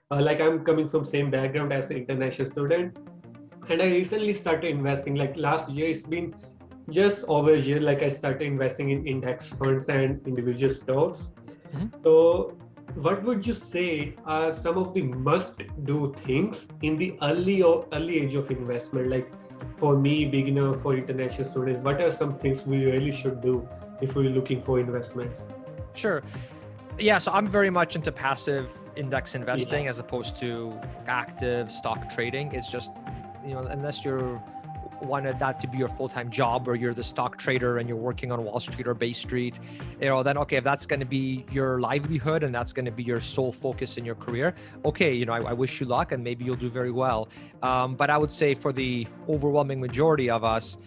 Like I'm coming from same background as an international student, and I recently started investing. Like last year, it's been just over a year. Like I started investing in index funds and individual stocks. Mhm. So, what would you say are some of the must-do things in the early age of investment? Like for me, beginner, for international students, what are some things we really should do if we're looking for investments? Sure. Yeah, so I'm very much into passive index Yeah. investing as opposed to active stock trading. It's just, unless you're wanted that to be your full-time job or you're the stock trader and you're working on Wall Street or Bay Street, then okay, if that's going to be your livelihood and that's going to be your sole focus in your career, okay, I wish you luck and maybe you'll do very well. But I would say for the overwhelming majority of us,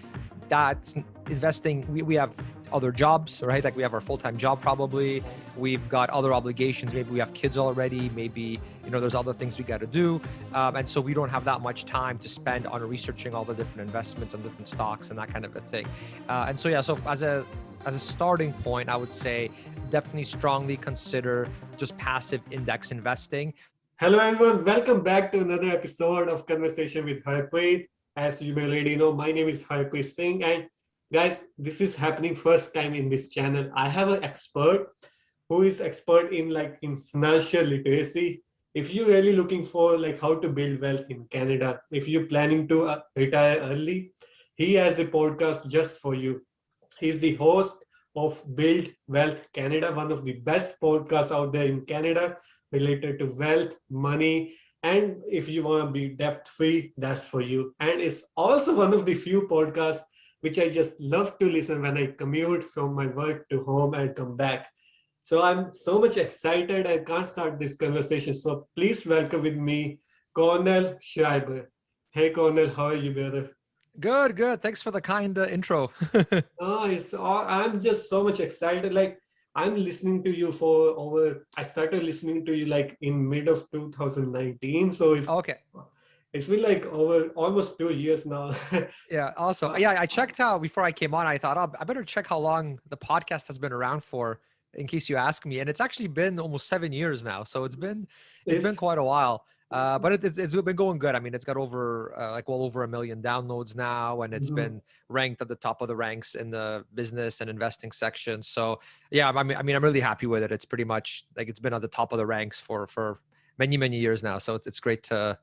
that's investing. We have other jobs, right? Like we have our full-time job probably. We've got other obligations. Maybe we have kids already. Maybe, there's other things we got to do. And so we don't have that much time to spend on researching all the different investments and different stocks and that kind of a thing. And so, yeah, so as a starting point, I would say definitely strongly consider just passive index investing. Hello, everyone. Welcome back to another episode of Conversation with Harpreet. As you may already know, my name is Harpreet Singh, and guys, this is happening first time in this channel. I have an expert who is expert in financial literacy. If you're really looking for like how to build wealth in Canada, if you're planning to retire early, he has a podcast just for you. He's the host of Build Wealth Canada, one of the best podcasts out there in Canada related to wealth, money, and if you want to be debt free, that's for you. And it's also one of the few podcasts which I just love to listen when I commute from my work to home and come back. So I'm so much excited. I can't start this conversation. So please welcome with me, Kornel Szrejber. Hey, Kornel, how are you, brother? Good, good. Thanks for the kind intro. Oh, I'm just so much excited. Like I'm listening to you for over. I started listening to you like in mid of 2019. So Okay. it's been like over almost 2 years now. Yeah. Also, Uh, yeah, I checked how before I came on. I thought, oh, I better check how long the podcast has been around for, in case you ask me. And it's actually been almost 7 years now, so it's been it's quite a while. But it's been going good. I mean, it's got over like well over 1 million downloads now, and it's Mhm. been ranked at the top of the ranks in the business and investing section. So yeah, I mean, I'm really happy with it. It's pretty much like it's been at the top of the ranks for many years now. So it's great to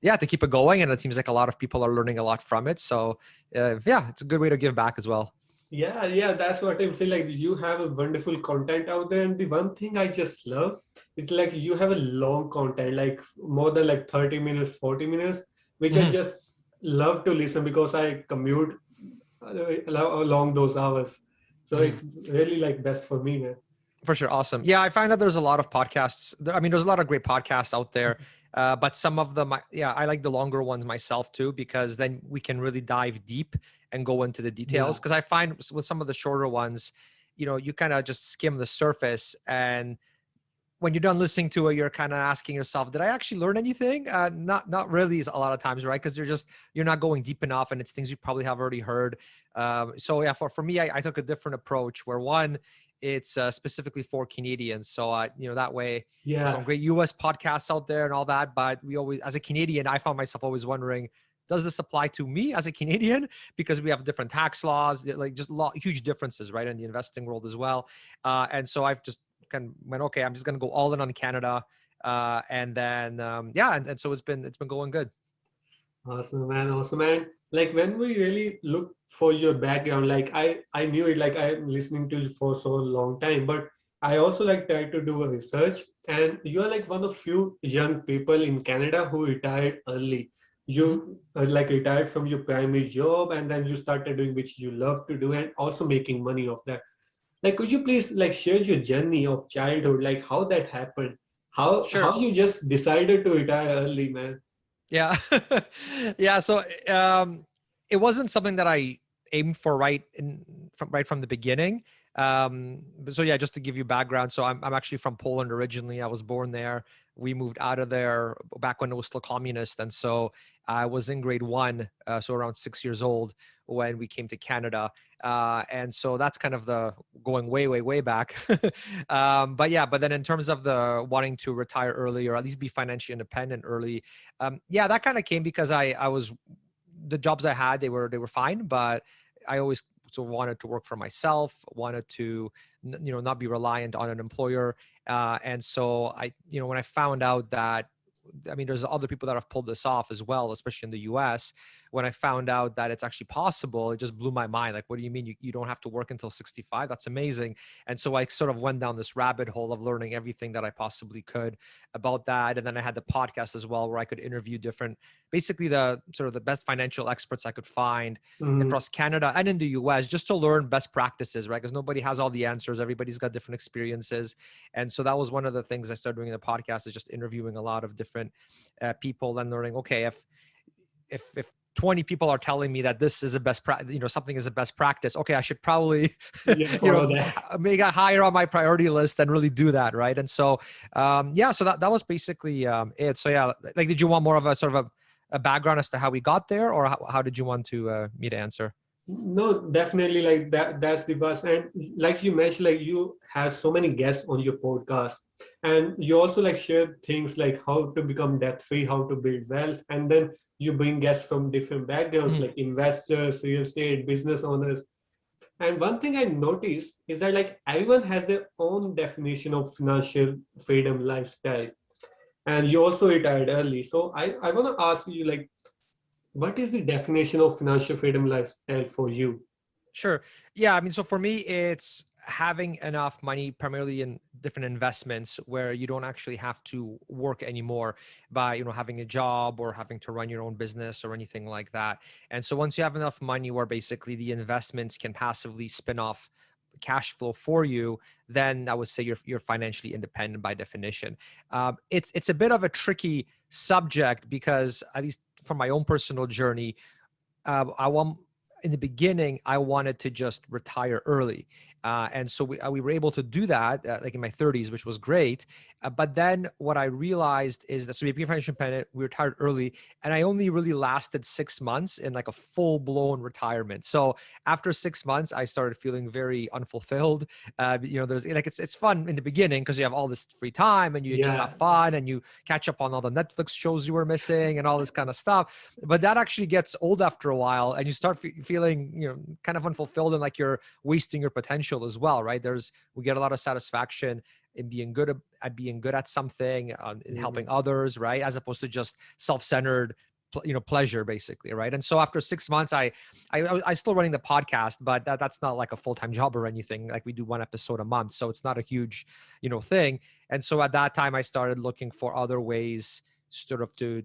to keep it going, and it seems like a lot of people are learning a lot from it. So yeah, it's a good way to give back as well. Yeah, that's what I'm saying. Like you have a wonderful content out there, and the one thing I just love is like you have a long content, like more than like 30 minutes, 40 minutes, which I Mhm. just love to listen because I commute along those hours. So Mhm. it's really like best for me, man. For sure. Awesome. Yeah, I find that there's a lot of podcasts. I mean, there's a lot of great podcasts out there, but some of them, yeah, I like the longer ones myself too, because then we can really dive deep and go into the Yeah, details. Because I find with some of the shorter ones, you kind of just skim the surface, and when you're done listening to it, you're kind of asking yourself, did I actually learn anything? Not really a lot of times, right? Because you're not going deep enough, and it's things you probably have already heard. So yeah, for me, I took a different approach where one, it's specifically for Canadians. So that way there's some yeah, great US podcasts out there and all that. But we always, as a Canadian, I found myself always wondering, does this apply to me as a Canadian? Because we have different tax laws, like just huge differences, right, in the investing world as well. And so I've just kind of went, okay, I'm just going to go all in on Canada. And then, yeah. And so it's been going good. awesome, man, awesome, man. Like when we really look for your background, like I knew it, like I'm listening to you for so long time, but I also like try to do a research, and you are like one of few young people in Canada who retired early. Mhm. You like retired from your primary job, and then you started doing which you love to do, and also making money of that. Like, could you please like share your journey of childhood, like how that happened, how Sure. you just decided to retire early, man? Yeah. Yeah. So it wasn't something that I aimed for right from the beginning. But so yeah, just to give you background. So I'm actually from Poland originally. I was born there, we moved out of there back when it was still communist. And so I was in grade 1, so around 6 years old when we came to Canada. And so that's kind of the going way, way, way back. But then in terms of the wanting to retire early or at least be financially independent early, that kind of came because I was, the jobs I had, they were fine, but I always sort of wanted to work for myself, wanted to, not be reliant on an employer. And so when I found out that, there's other people that have pulled this off as well, especially in the US. When I found out that it's actually possible, it just blew my mind. Like, what do you mean you don't have to work until 65? That's amazing. And so I sort of went down this rabbit hole of learning everything that I possibly could about that. And then I had the podcast as well, where I could interview basically the sort of the best financial experts I could find across Canada and in the US, just to learn best practices, right? Because nobody has all the answers. Everybody's got different experiences. And so that was one of the things I started doing in the podcast, is just interviewing a lot of different people and learning, okay, if 20 people are telling me that this is a something is a best practice, okay, I should probably, make it higher on my priority list and really do that. Right. And so, so that was basically it. So yeah, like, did you want more of a sort of a background as to how we got there, or how did you want to me to answer? No, definitely, like that's the bus. And like you mentioned, like you have so many guests on your podcast, and you also like share things like how to become debt free, how to build wealth, and then you bring guests from different backgrounds, like investors, real estate, business owners. And one thing I noticed is that like everyone has their own definition of financial freedom lifestyle. And you also retired early. So I want to ask you, like, what is the definition of financial freedom lifestyle for you? Sure. Yeah. So for me, it's having enough money, primarily in different investments, where you don't actually have to work anymore by, having a job or having to run your own business or anything like that. And so once you have enough money where basically the investments can passively spin off cash flow for you, then I would say you're financially independent by definition. It's a bit of a tricky subject because, at least from my own personal journey, in the beginning, I wanted to just retire early. And so we were able to do that, like in my 30s, which was great. But then what I realized is that, so we became financially independent, we retired early, and I only really lasted 6 months in like a full blown retirement. So after 6 months, I started feeling very unfulfilled. There's like, it's fun in the beginning because you have all this free time and you just have fun and you catch up on all the Netflix shows you were missing and all this kind of stuff. But that actually gets old after a while, and you start feeling, kind of unfulfilled, and like you're wasting your potential as well, right? We get a lot of satisfaction in being good at something, in helping others, right? As opposed to just self-centered, pleasure, basically, right? And so after 6 months, I still running the podcast, but that's not like a full-time job or anything. Like, we do one episode a month, so it's not a huge, thing. And so at that time, I started looking for other ways sort of to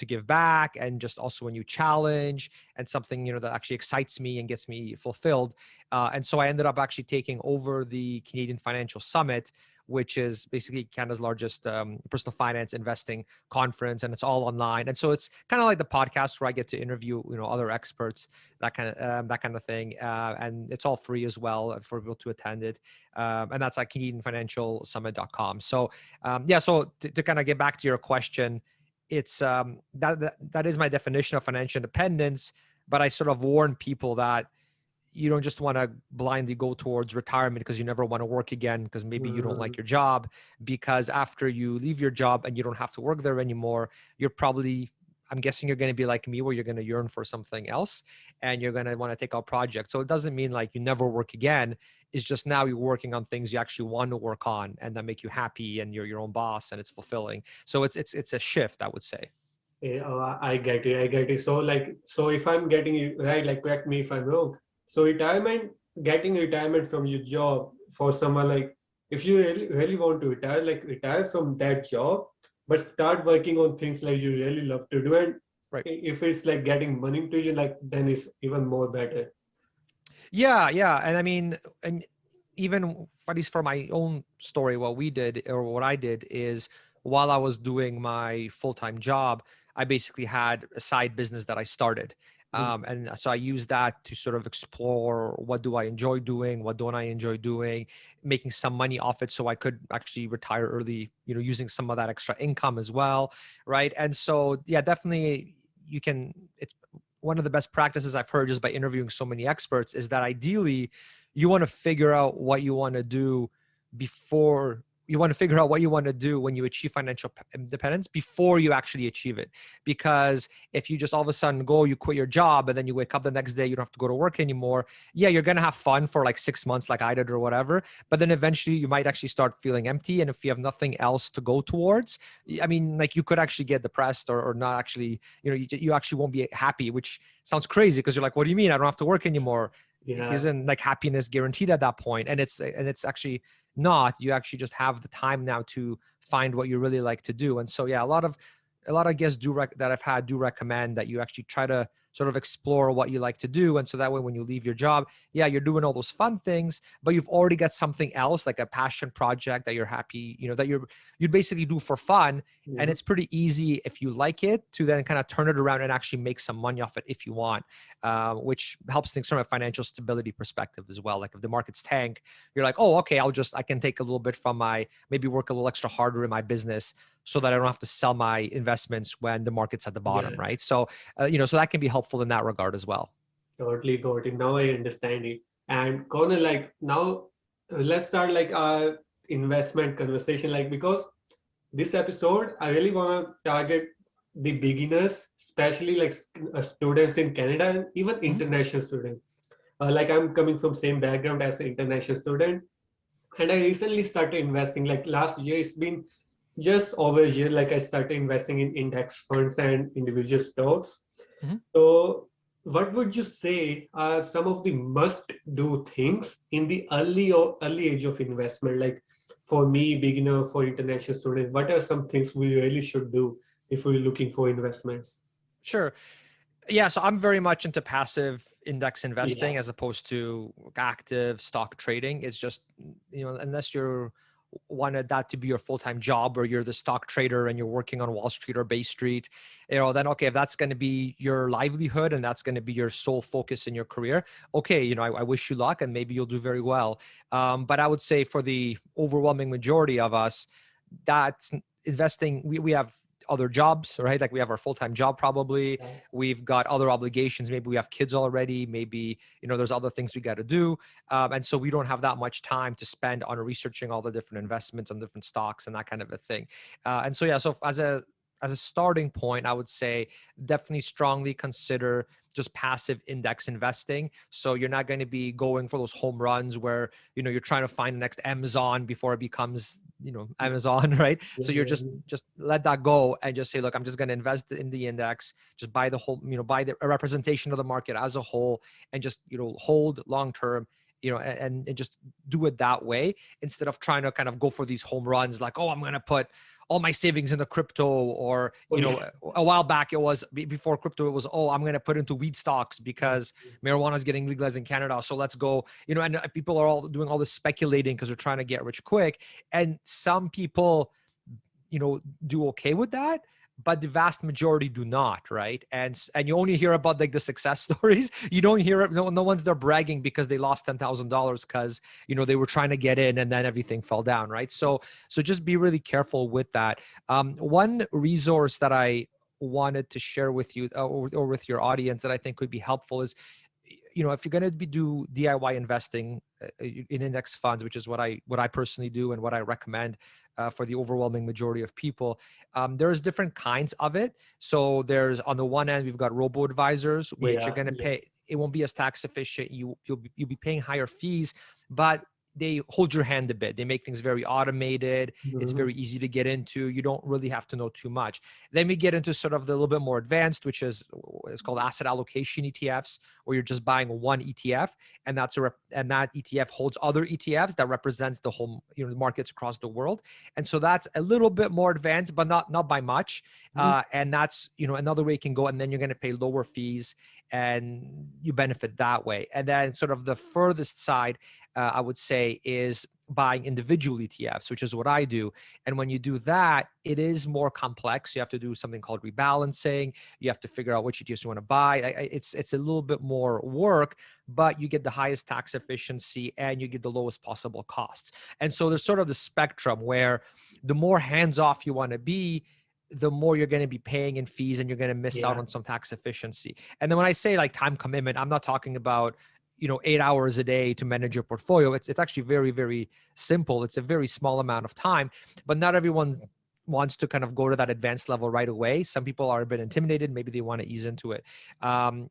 give back, and just also a new challenge and something that actually excites me and gets me fulfilled. And so I ended up actually taking over the Canadian Financial Summit, which is basically Canada's largest personal finance investing conference, and it's all online. And so it's kind of like the podcast where I get to interview other experts, that kind of thing, and it's all free as well for people to attend it. And that's at CanadianFinancialSummit.com. So so to kind of get back to your question, it's that is my definition of financial independence. But I sort of warn people that you don't just want to blindly go towards retirement because you never want to work again, because maybe you don't like your job. Because after you leave your job and you don't have to work there anymore, I'm guessing you're going to be like me, where you're going to yearn for something else and you're going to want to take out projects. So it doesn't mean like you never work again. It's just now you're working on things you actually want to work on and that make you happy, and you're your own boss and it's fulfilling. So it's a shift, I would say. Yeah, I get it. So if I'm getting it right, like, correct me if I'm wrong. So getting retirement from your job, for someone, like, if you really want to retire, like, retire from that job, but start working on things like you really love to do. And Right. if it's like getting money to you, like, then it's even more better. Yeah. And even, at least for my own story, what I did is, while I was doing my full-time job, I basically had a side business that I started. And so I use that to sort of explore what do I enjoy doing, what don't I enjoy doing, making some money off it so I could actually retire early, using some of that extra income as well, right? And so, yeah, definitely it's one of the best practices I've heard just by interviewing so many experts is that ideally you want to figure out what you want to do before you want to figure out what you want to do when you achieve financial independence before you actually achieve it. Because if you just all of a sudden you quit your job and then you wake up the next day, you don't have to go to work anymore. Yeah, you're going to have fun for like 6 months like I did or whatever. But then eventually you might actually start feeling empty. And if you have nothing else to go towards, I mean, like you could actually get depressed or not actually, you actually won't be happy, which sounds crazy because you're like, what do you mean? I don't have to work anymore. Yeah. Isn't like happiness guaranteed at that point? And it's actually not. You actually just have the time now to find what you really like to do. And so, yeah, a lot of guests that I've had do recommend that you actually try to sort of explore what you like to do. And so that way, when you leave your job, yeah, you're doing all those fun things, but you've already got something else, like a passion project that you're happy, that you'd basically do for fun. Yeah. And it's pretty easy if you like it to then kind of turn it around and actually make some money off it if you want, which helps things from a financial stability perspective as well. Like if the markets tank, you're like, oh, okay, I can take a little bit from maybe work a little extra harder in my business so that I don't have to sell my investments when the market's at the bottom, right? So, so that can be helpful in that regard as well. Totally got it. Now I understand it. And Kornel, like now, let's start like our investment conversation. Like because this episode, I really want to target the beginners, especially like students in Canada and even international students. Like I'm coming from same background as an international student, and I recently started investing. Like last year, it's been just over a year. Like I started investing in index funds and individual stocks. So what would you say are some of the must-do things in the early age of investment? Like for me, beginner, for international students, what are some things we really should do if we're looking for investments? Sure. Yeah, so I'm very much into passive index investing as opposed to active stock trading. It's just, unless you're wanted that to be your full-time job or you're the stock trader and you're working on Wall Street or Bay Street, then okay, if that's going to be your livelihood and that's going to be your sole focus in your career, okay, I wish you luck and maybe you'll do very well. But I would say for the overwhelming majority of us, that's investing. We have other jobs, right? Like we have our full-time job probably. We've got other obligations. Maybe we have kids already. Maybe, there's other things we got to do. And so we don't have that much time to spend on researching all the different investments on different stocks and that kind of a thing. And so, yeah, so as a starting point, I would say definitely strongly consider just passive index investing. So you're not going to be going for those home runs where, you're trying to find the next Amazon before it becomes, Amazon, right? So you're just let that go and just say, look, I'm just going to invest in the index, just buy the whole, buy a representation of the market as a whole and just, hold long-term, and just do it that way instead of trying to kind of go for these home runs like, oh, I'm going to put all my savings into crypto, or, a while back it was before crypto, it was, oh, I'm going to put into weed stocks because marijuana is getting legalized in Canada. So let's go, and people are all doing all this speculating because they're trying to get rich quick. And some people, do okay with that, but the vast majority do not, right? And you only hear about like the success stories. You don't hear it. No one's there bragging because they lost $10,000 because they were trying to get in and then everything fell down, right? So just be really careful with that. One resource that I wanted to share with you or with your audience that I think could be helpful is, if you're going to do DIY investing in index funds, which is what I personally do and what I recommend for the overwhelming majority of people, there's different kinds of it. So there's, on the one end, we've got robo-advisors, which you're going to pay. It won't be as tax efficient. You'll be paying higher fees, but they hold your hand a bit. They make things very automated. It's very easy to get into. You don't really have to know too much. Then we get into sort of the little bit more advanced, which is it's called asset allocation ETFs, where you're just buying one ETF, and that ETF holds other ETFs that represents the whole markets across the world. And so that's a little bit more advanced, but not by much. And that's another way you can go. And then you're going to pay lower fees, and you benefit that way. And then sort of the furthest side, I would say, is buying individual ETFs, which is what I do. And when you do that, it is more complex. You have to do something called rebalancing. You have to figure out which ETFs you want to buy. It's a little bit more work, but you get the highest tax efficiency and you get the lowest possible costs. And so there's sort of the spectrum where the more hands-off you want to be, the more you're going to be paying in fees and you're going to miss out on some tax efficiency. And then when I say like time commitment, I'm not talking about 8 hours a day to manage your portfolio. It's actually very, very simple. It's a very small amount of time, but not everyone wants to kind of go to that advanced level right away. Some people are a bit intimidated. Maybe they want to ease into it.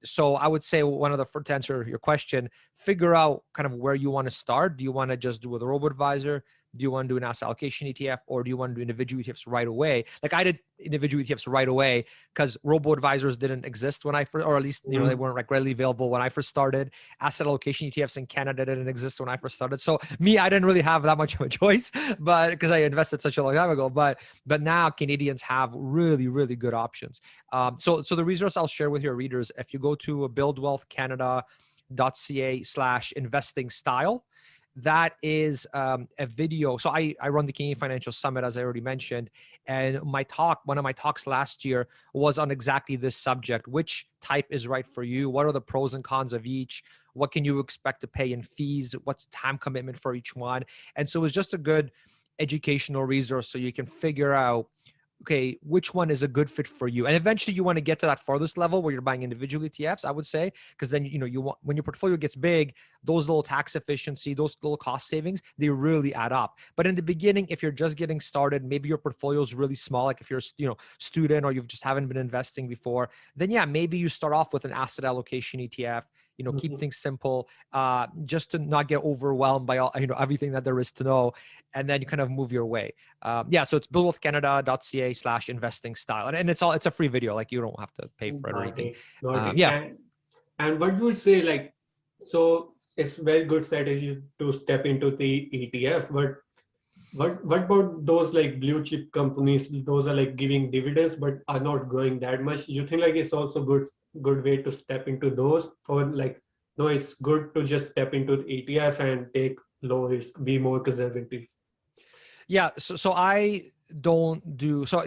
So I would say to answer your question, figure out kind of where you want to start. Do you want to just do with a robo-advisor? Do you want to do an asset allocation ETF, or do you want to do individual ETFs right away? Like I did individual ETFs right away because robo-advisors didn't exist when I first, or at least, they weren't like readily available when I first started. Asset allocation ETFs in Canada didn't exist when I first started. So I didn't really have that much of a choice, but because I invested such a long time ago, but now Canadians have really, really good options. So the resource I'll share with your readers, if you go to buildwealthcanada.ca/investing style, that is a video. So I run the Canadian Financial Summit, as I already mentioned. And one of my talks last year was on exactly this subject. Which type is right for you? What are the pros and cons of each? What can you expect to pay in fees? What's time commitment for each one? And so it was just a good educational resource so you can figure out, okay, which one is a good fit for you? And eventually you want to get to that farthest level where you're buying individual ETFs, I would say, because then, you want, when your portfolio gets big, those little tax efficiency, those little cost savings, they really add up. But in the beginning, if you're just getting started, maybe your portfolio is really small, like if you're student or you just haven't been investing before, then maybe you start off with an asset allocation ETF, keep things simple, just to not get overwhelmed by all, everything that there is to know, and then you kind of move your way. So it's buildwealthcanada.ca/investing style. And it's a free video. Like you don't have to pay for it or anything. And what would say, like, so it's very good strategy to step into the ETF, but what about those like blue chip companies? Those are like giving dividends but are not growing that much. You think like it's also good way to step into those, or like no, it's good to just step into the ETF and take low risk, be more conservative? So I don't do so.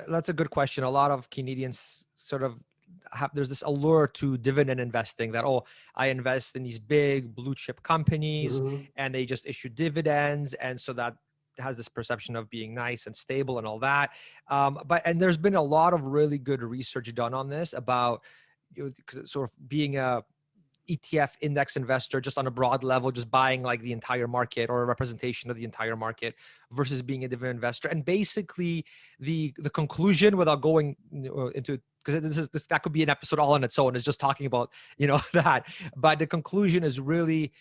That's a good question. A lot of Canadians sort of there's this allure to dividend investing that, I invest in these big blue chip companies and they just issue dividends, and so that has this perception of being nice and stable and all that. And there's been a lot of really good research done on this about sort of being a ETF index investor just on a broad level, just buying like the entire market or a representation of the entire market versus being a dividend investor. And basically the conclusion, without going into, because that could be an episode all on its own, is just talking about, that. But the conclusion is really,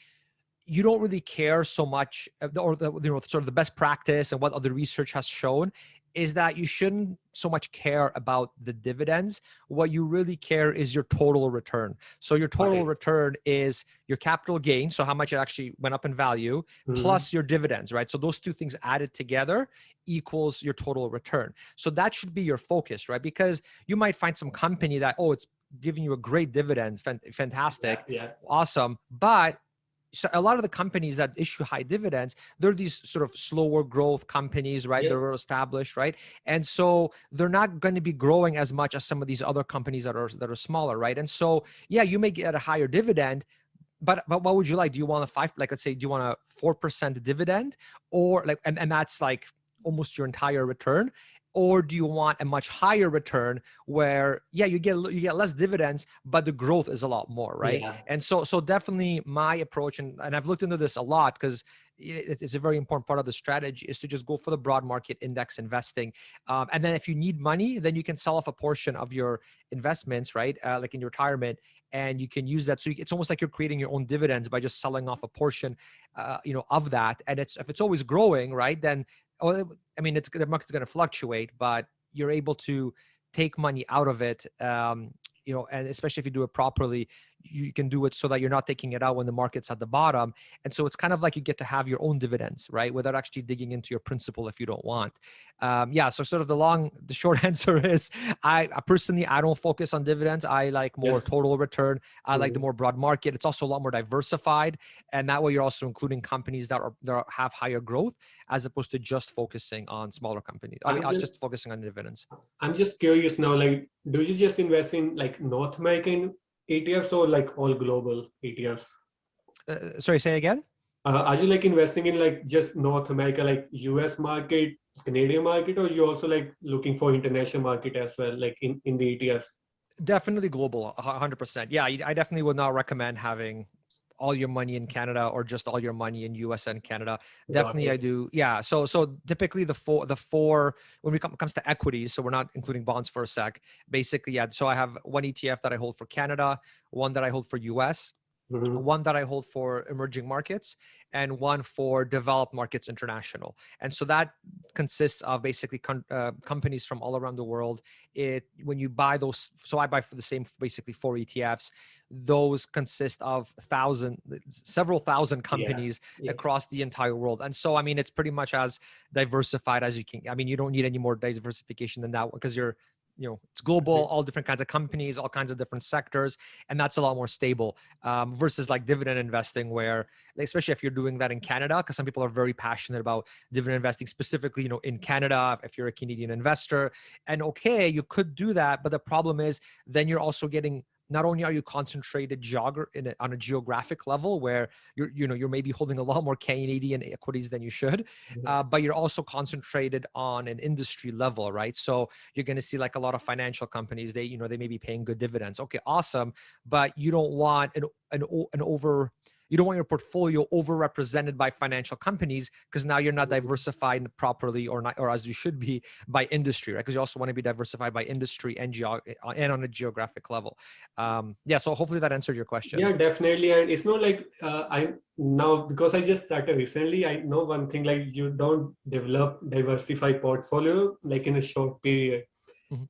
you don't really care so much, or sort of the best practice and what other research has shown is that you shouldn't so much care about the dividends. What you really care is your total return. So your total return is your capital gain, so how much it actually went up in value, plus your dividends, right? So those two things added together equals your total return. So that should be your focus, right? Because you might find some company that, it's giving you a great dividend, fantastic, awesome, but so a lot of the companies that issue high dividends, they're these sort of slower growth companies, right? They're established, right? And so they're not going to be growing as much as some of these other companies that are smaller, right? And so, you may get a higher dividend, but what would you like? Do you want let's say, do you want a 4% dividend, or like, and that's like almost your entire return? Or do you want a much higher return where, you get less dividends, but the growth is a lot more, right? And so definitely my approach, and I've looked into this a lot because it's a very important part of the strategy, is to just go for the broad market index investing. And then if you need money, then you can sell off a portion of your investments, right? Like in your retirement, and you can use that. So it's almost like you're creating your own dividends by just selling off a portion, of that. And if it's always growing, right, then, the market's going to fluctuate, but you're able to take money out of it, and especially if you do it properly, you can do it so that you're not taking it out when the market's at the bottom. And so it's kind of like you get to have your own dividends, right? Without actually digging into your principal if you don't want. So sort of the short answer is I personally, I don't focus on dividends. I like more total return. I like the more broad market. It's also a lot more diversified. And that way you're also including companies that have higher growth as opposed to just focusing on smaller companies. Just focusing on dividends. I'm just curious now, like, do you just invest in like North American ETFs or like all global ETFs? Sorry, say again? Are you like investing in like just North America, like US market, Canadian market, or you also like looking for international market as well, like in the ETFs? Definitely global, 100%. Yeah, I definitely would not recommend having all your money in Canada or just all your money in US and Canada. Definitely I do. Yeah. So typically the four when it comes to equities, so we're not including bonds for a sec, basically, yeah. So I have one ETF that I hold for Canada, one that I hold for US, one that I hold for emerging markets, and one for developed markets international. And so that consists of basically companies from all around the world. When you buy those, so I buy for the same basically 4 ETFs. Those consist of several thousand companies across the entire world. And so, I mean, it's pretty much as diversified as you can. I mean, you don't need any more diversification than that because it's global, all different kinds of companies, all kinds of different sectors. And that's a lot more stable versus like dividend investing where, especially if you're doing that in Canada, because some people are very passionate about dividend investing specifically, in Canada, if you're a Canadian investor. And okay, you could do that. But the problem is then you're also getting, not only are you concentrated on a geographic level where you're maybe holding a lot more Canadian equities than you should, but you're also concentrated on an industry level, right? So you're going to see like a lot of financial companies, they may be paying good dividends. Okay, awesome, but you don't want you don't want your portfolio overrepresented by financial companies because now you're not diversified properly or as you should be by industry, right? Because you also want to be diversified by industry and on a geographic level. So hopefully that answered your question. Yeah, definitely. And it's not like because I just started recently, I know one thing, like you don't diversify portfolio like in a short period.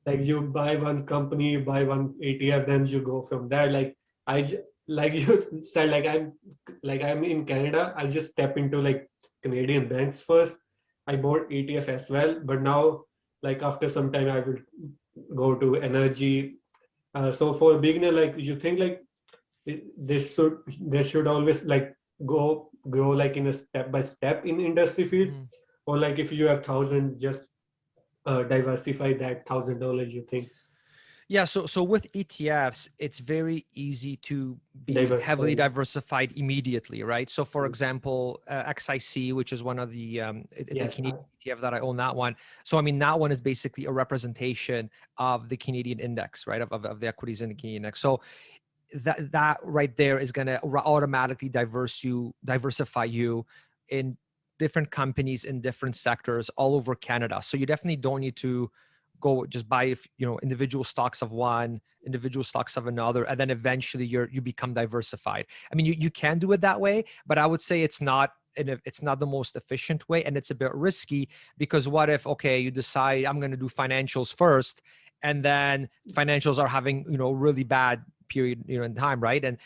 Like you buy one company, you buy one ETF, then you go from there. Like you said, I'm in Canada, I'll just step into like Canadian banks first. I bought ETF as well, but now like after some time I will go to energy. So for a beginner, like you think like they should always like go like in a step by step in industry field, or like if you have 1,000, just diversify that $1,000, you think? Yeah, so with ETFs, it's very easy to be heavily diversified immediately, right? So for example, XIC, which is one of the, it's a Canadian ETF that I own, that one. So I mean, that one is basically a representation of the Canadian index, right? Of the equities in the Canadian index. So that right there is going to automatically diversify you in different companies in different sectors all over Canada. So you definitely don't need to go just buy individual stocks of one, individual stocks of another, and then eventually you become diversified. I mean, you can do it that way, but I would say it's not the most efficient way, and it's a bit risky because what if you decide I'm going to do financials first, and then financials are having really bad period in time, right? And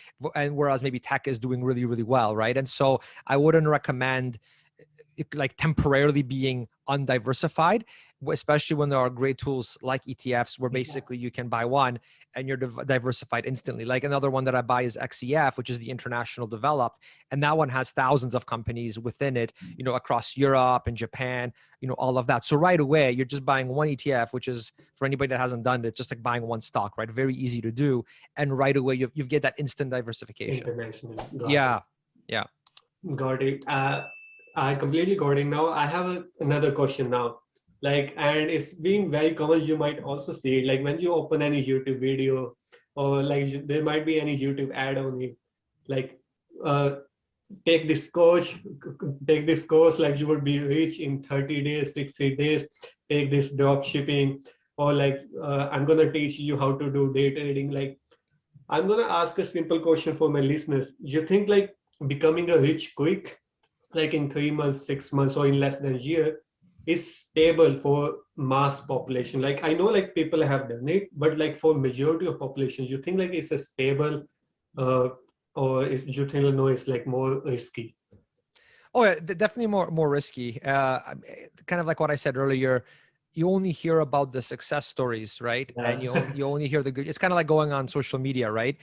whereas maybe tech is doing really, really well, right? And so I wouldn't recommend like temporarily being undiversified, especially when there are great tools like ETFs where basically you can buy one and you're diversified instantly. Like another one that I buy is XEF, which is the international developed. And that one has thousands of companies within it, across Europe and Japan, all of that. So right away, you're just buying one ETF, which is, for anybody that hasn't done it, just like buying one stock, right? Very easy to do. And right away, you get that instant diversification. Yeah. Got it. I completely got it now. I have another question now. And it's being very common, you might also see it, like when you open any YouTube video or like there might be any YouTube ad on it, like take this course, like you would be rich in 30 days, 60 days, take this drop shipping, or like I'm going to teach you how to do day trading. Like I'm going to ask a simple question for my listeners. You think like becoming a rich quick, like in 3 months, 6 months, or in less than a year, is stable for mass population? Like I know like people have done it, but like for majority of populations, you think like it's a stable uh, or if you think no, it's like more risky? Oh, yeah, definitely more risky. Kind of like what I said earlier, you only hear about the success stories, right? And Yeah. you only hear the good. It's kind of like going on social media, right?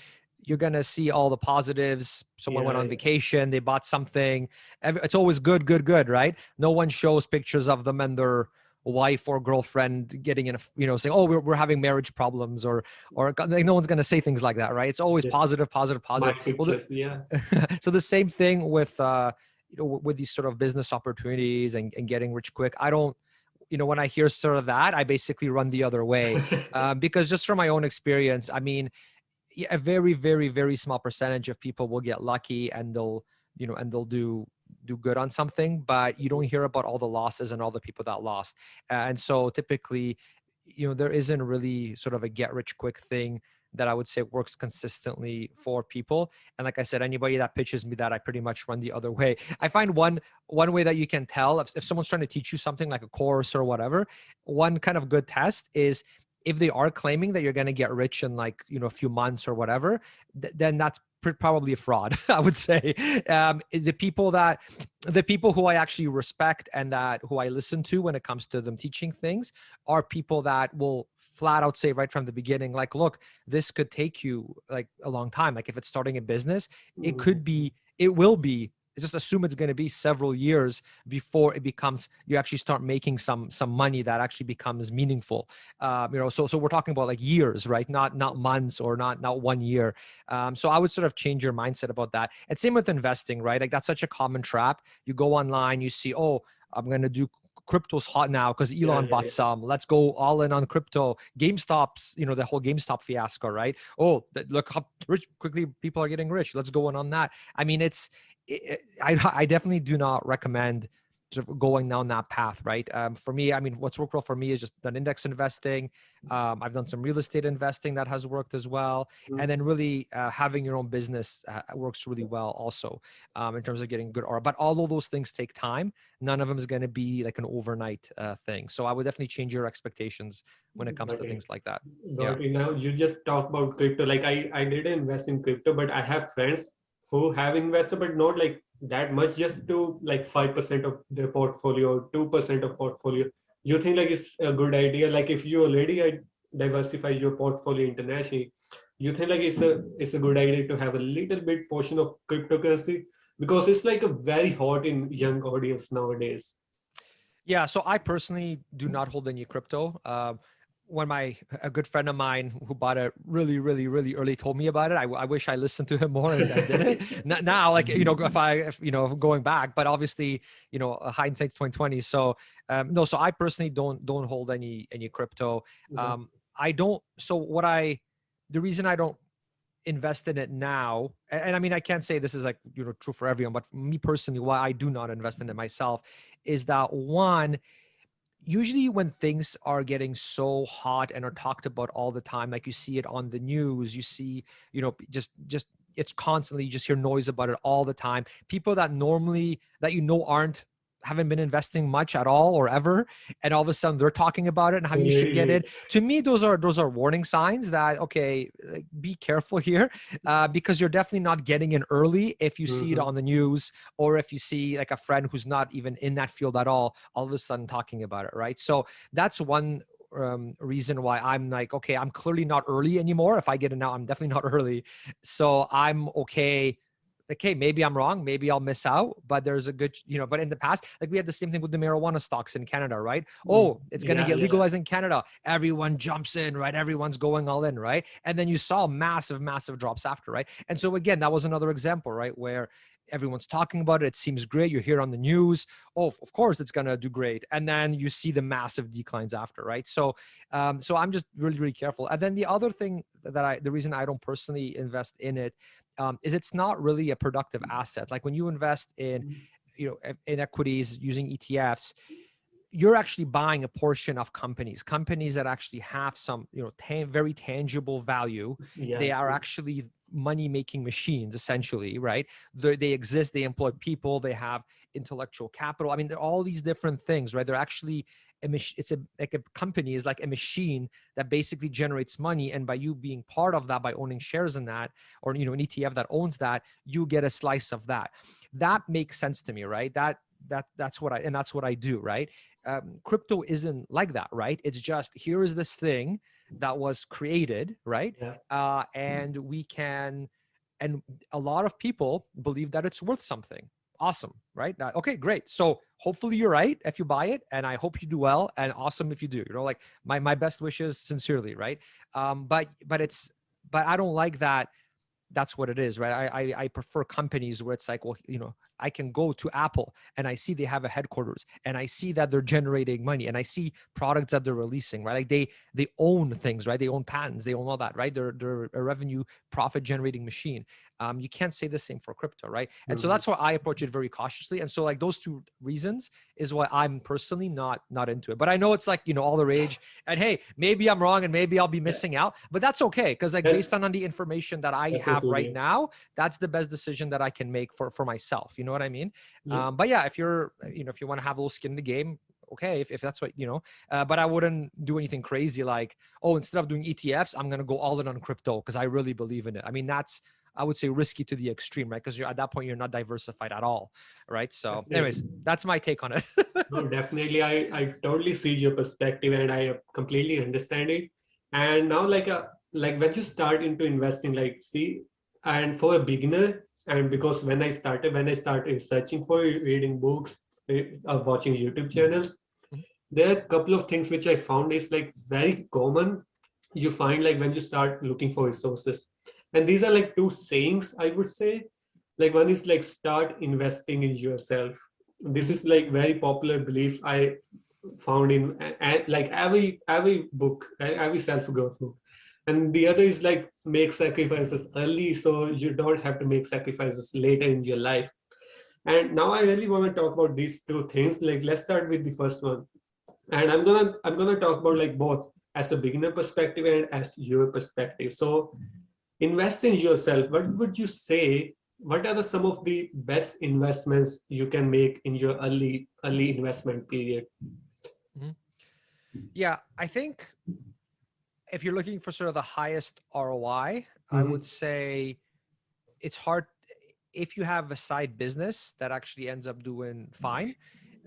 You're gonna see all the positives. Someone went Yeah, on yeah. vacation, they bought something. It's always good, good, good, right? No one shows pictures of them and their wife or girlfriend getting in a, saying, "Oh, we're having marriage problems," or like, no one's gonna say things like that, right? It's always Just positive, positive, my positive. Well, pictures. Yeah. so the same thing with with these sort of business opportunities and getting rich quick. I don't, when I hear sort of that, I basically run the other way, because just from my own experience, I mean, a very, very, very small percentage of people will get lucky and they'll, and they'll do good on something, but you don't hear about all the losses and all the people that lost. And so typically, there isn't really sort of a get rich quick thing that I would say works consistently for people. And like I said, anybody that pitches me that, I pretty much run the other way. I find one way that you can tell if someone's trying to teach you something like a course or whatever, one kind of good test is if they are claiming that you're going to get rich in like, a few months or whatever, then that's probably a fraud. I would say the people who I actually respect and that who I listen to when it comes to them teaching things are people that will flat out say right from the beginning, like, look, this could take you like a long time. Like if it's starting a business, it will be, just assume it's going to be several years before it becomes, you actually start making some money that actually becomes meaningful. So we're talking about like years, right? Not months or not 1 year. So I would sort of change your mindset about that. And same with investing, right? Like that's such a common trap. You go online, you see, oh, I'm going to do crypto's hot now because Yeah, Elon yeah, bought yeah. some. Let's go all in on crypto. GameStop's, the whole GameStop fiasco, right? Oh, look how rich quickly people are getting rich. Let's go in on that. I mean, I definitely do not recommend sort of going down that path, right? For me, I mean, what's worked well for me is just done index investing. I've done some real estate investing that has worked as well. And then really having your own business works really well also in terms of getting good aura. But all of those things take time. None of them is going to be like an overnight thing. So I would definitely change your expectations when it comes to Got it. things like that. Yeah. Got it. Now you just talk about crypto. Like I didn't invest in crypto, but I have friends who have invested, but not like that much, just to like 5% of their portfolio, 2% of portfolio. You think like it's a good idea? Like if you already diversify your portfolio internationally, you think like it's a good idea to have a little bit portion of cryptocurrency, because it's like a very hot in young audience nowadays. Yeah, so I personally do not hold any crypto. When a good friend of mine who bought it really, really, really early told me about it, I wish I listened to him more and did it. Now, like if going back, but obviously hindsight's 2020. So no, so I personally don't hold any crypto. Okay. I don't. So the reason I don't invest in it now, and I mean I can't say this is like true for everyone, but for me personally, why I do not invest in it myself is that one, usually when things are getting so hot and are talked about all the time, like you see it on the news, you see just it's constantly, you just hear noise about it all the time. People that normally that haven't been investing much at all or ever, and all of a sudden they're talking about it and how you should get Really? it. To me, those are warning signs that, okay, like, be careful here, because you're definitely not getting in early if you see it Mhm. on the news, or if you see like a friend who's not even in that field at all of a sudden talking about it, right? So that's one reason why I'm like, okay, I'm clearly not early anymore. If I get it now, I'm definitely not early. So I'm okay. Okay, maybe I'm wrong. Maybe I'll miss out, but there's a good, but in the past, like we had the same thing with the marijuana stocks in Canada, right? Oh, it's going to Yeah, get yeah. legalized in Canada. Everyone jumps in, right? Everyone's going all in, right? And then you saw massive, massive drops after, right? And so again, that was another example, right? Where everyone's talking about it. It seems great. You hear on the news, oh, of course it's going to do great. And then you see the massive declines after, right? So, so I'm just really, really careful. And then the other thing the reason I don't personally invest in it is it's not really a productive asset. Like when you invest in, in equities using ETFs, you're actually buying a portion of companies that actually have some, very tangible value. They Yes. are actually money making machines, essentially, right? They exist, they employ people, they have intellectual capital. I mean, they're all these different things, right? They're actually like a company is like a machine that basically generates money, and by you being part of that, by owning shares in that, or an ETF that owns that, you get a slice of that. That makes sense to me, right? That's what I do, right? Crypto isn't like that, right? It's just, here is this thing that was created, right? Yeah. And a lot of people believe that it's worth something. Awesome, right? Okay, great. So hopefully you're right if you buy it, and I hope you do well, and awesome if you do. Like my best wishes sincerely, right? But I don't like that. That's what it is, right? I prefer companies where it's like, well, I can go to Apple and I see they have a headquarters, and I see that they're generating money, and I see products that they're releasing, right? Like they own things, right? They own patents, they own all that, right? They're a revenue profit generating machine. You can't say the same for crypto, right? And so that's why I approach it very cautiously. And so like those two reasons is why I'm personally not into it. But I know it's like, all the rage, and hey, maybe I'm wrong and maybe I'll be missing out, but that's okay. Cause like based on the information that I have right now, that's the best decision that I can make for myself. You know what I mean? Yeah. But yeah, if you're, if you want to have a little skin in the game, okay, if that's what, but I wouldn't do anything crazy like, oh, instead of doing ETFs, I'm going to go all in on crypto because I really believe in it. I mean, that's, I would say, risky to the extreme, right? Because you're at that point, you're not diversified at all, right? So anyways, that's my take on it. No, definitely. I totally see your perspective and I completely understand it. And now like when you start into investing, like see, and for a beginner, and because when I started searching for reading books, watching YouTube channels, there are a couple of things which I found is like very common. You find like when you start looking for resources, and these are like two sayings I would say. Like one is like start investing in yourself. This is like very popular belief I found in like every book, every self-growth book. And the other is like make sacrifices early so you don't have to make sacrifices later in your life. And now I really want to talk about these two things. Like let's start with the first one. And I'm gonna talk about like both as a beginner perspective and as your perspective. So invest in yourself. What would you say, what are some of the best investments you can make in your early investment period? Yeah, I think if you're looking for sort of the highest ROI, I would say it's hard if you have a side business that actually ends up doing fine.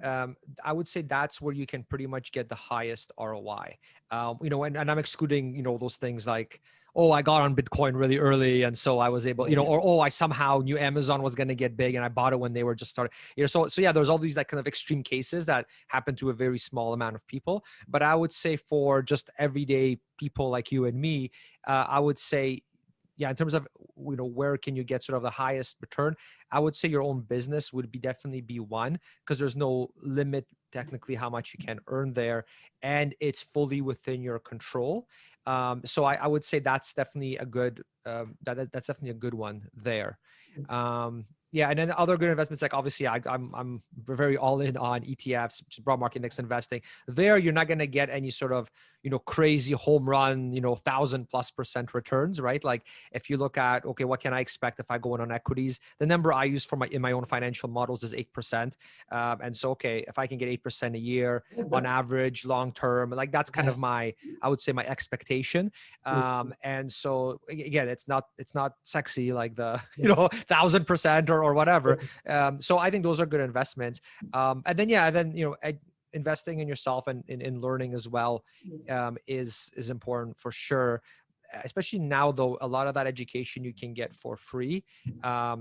I would say that's where you can pretty much get the highest ROI. And I'm excluding, those things like, oh, I got on Bitcoin really early, and so I was able, or oh, I somehow knew Amazon was going to get big, and I bought it when they were just starting. So yeah, there's all these like kind of extreme cases that happen to a very small amount of people. But I would say for just everyday people like you and me, I would say, yeah, in terms of where can you get sort of the highest return, I would say your own business would definitely be one, because there's no limit technically how much you can earn there, and it's fully within your control. So I would say that's definitely a good that's definitely a good one there. Yeah, and then other good investments, like obviously I'm very all in on ETFs, broad market index investing. There, you're not going to get any sort of crazy home run 1,000+% returns, right? Like if you look at, okay, what can I expect if I go in on equities? The number I use in my own financial models is 8%, and so okay, if I can get 8% a year on average, long term, like that's kind of I would say my expectation. And so again, it's not sexy like the 1,000% or whatever. So I think those are good investments. And then investing in yourself and in learning as well is important for sure. Especially now, though, a lot of that education you can get for free.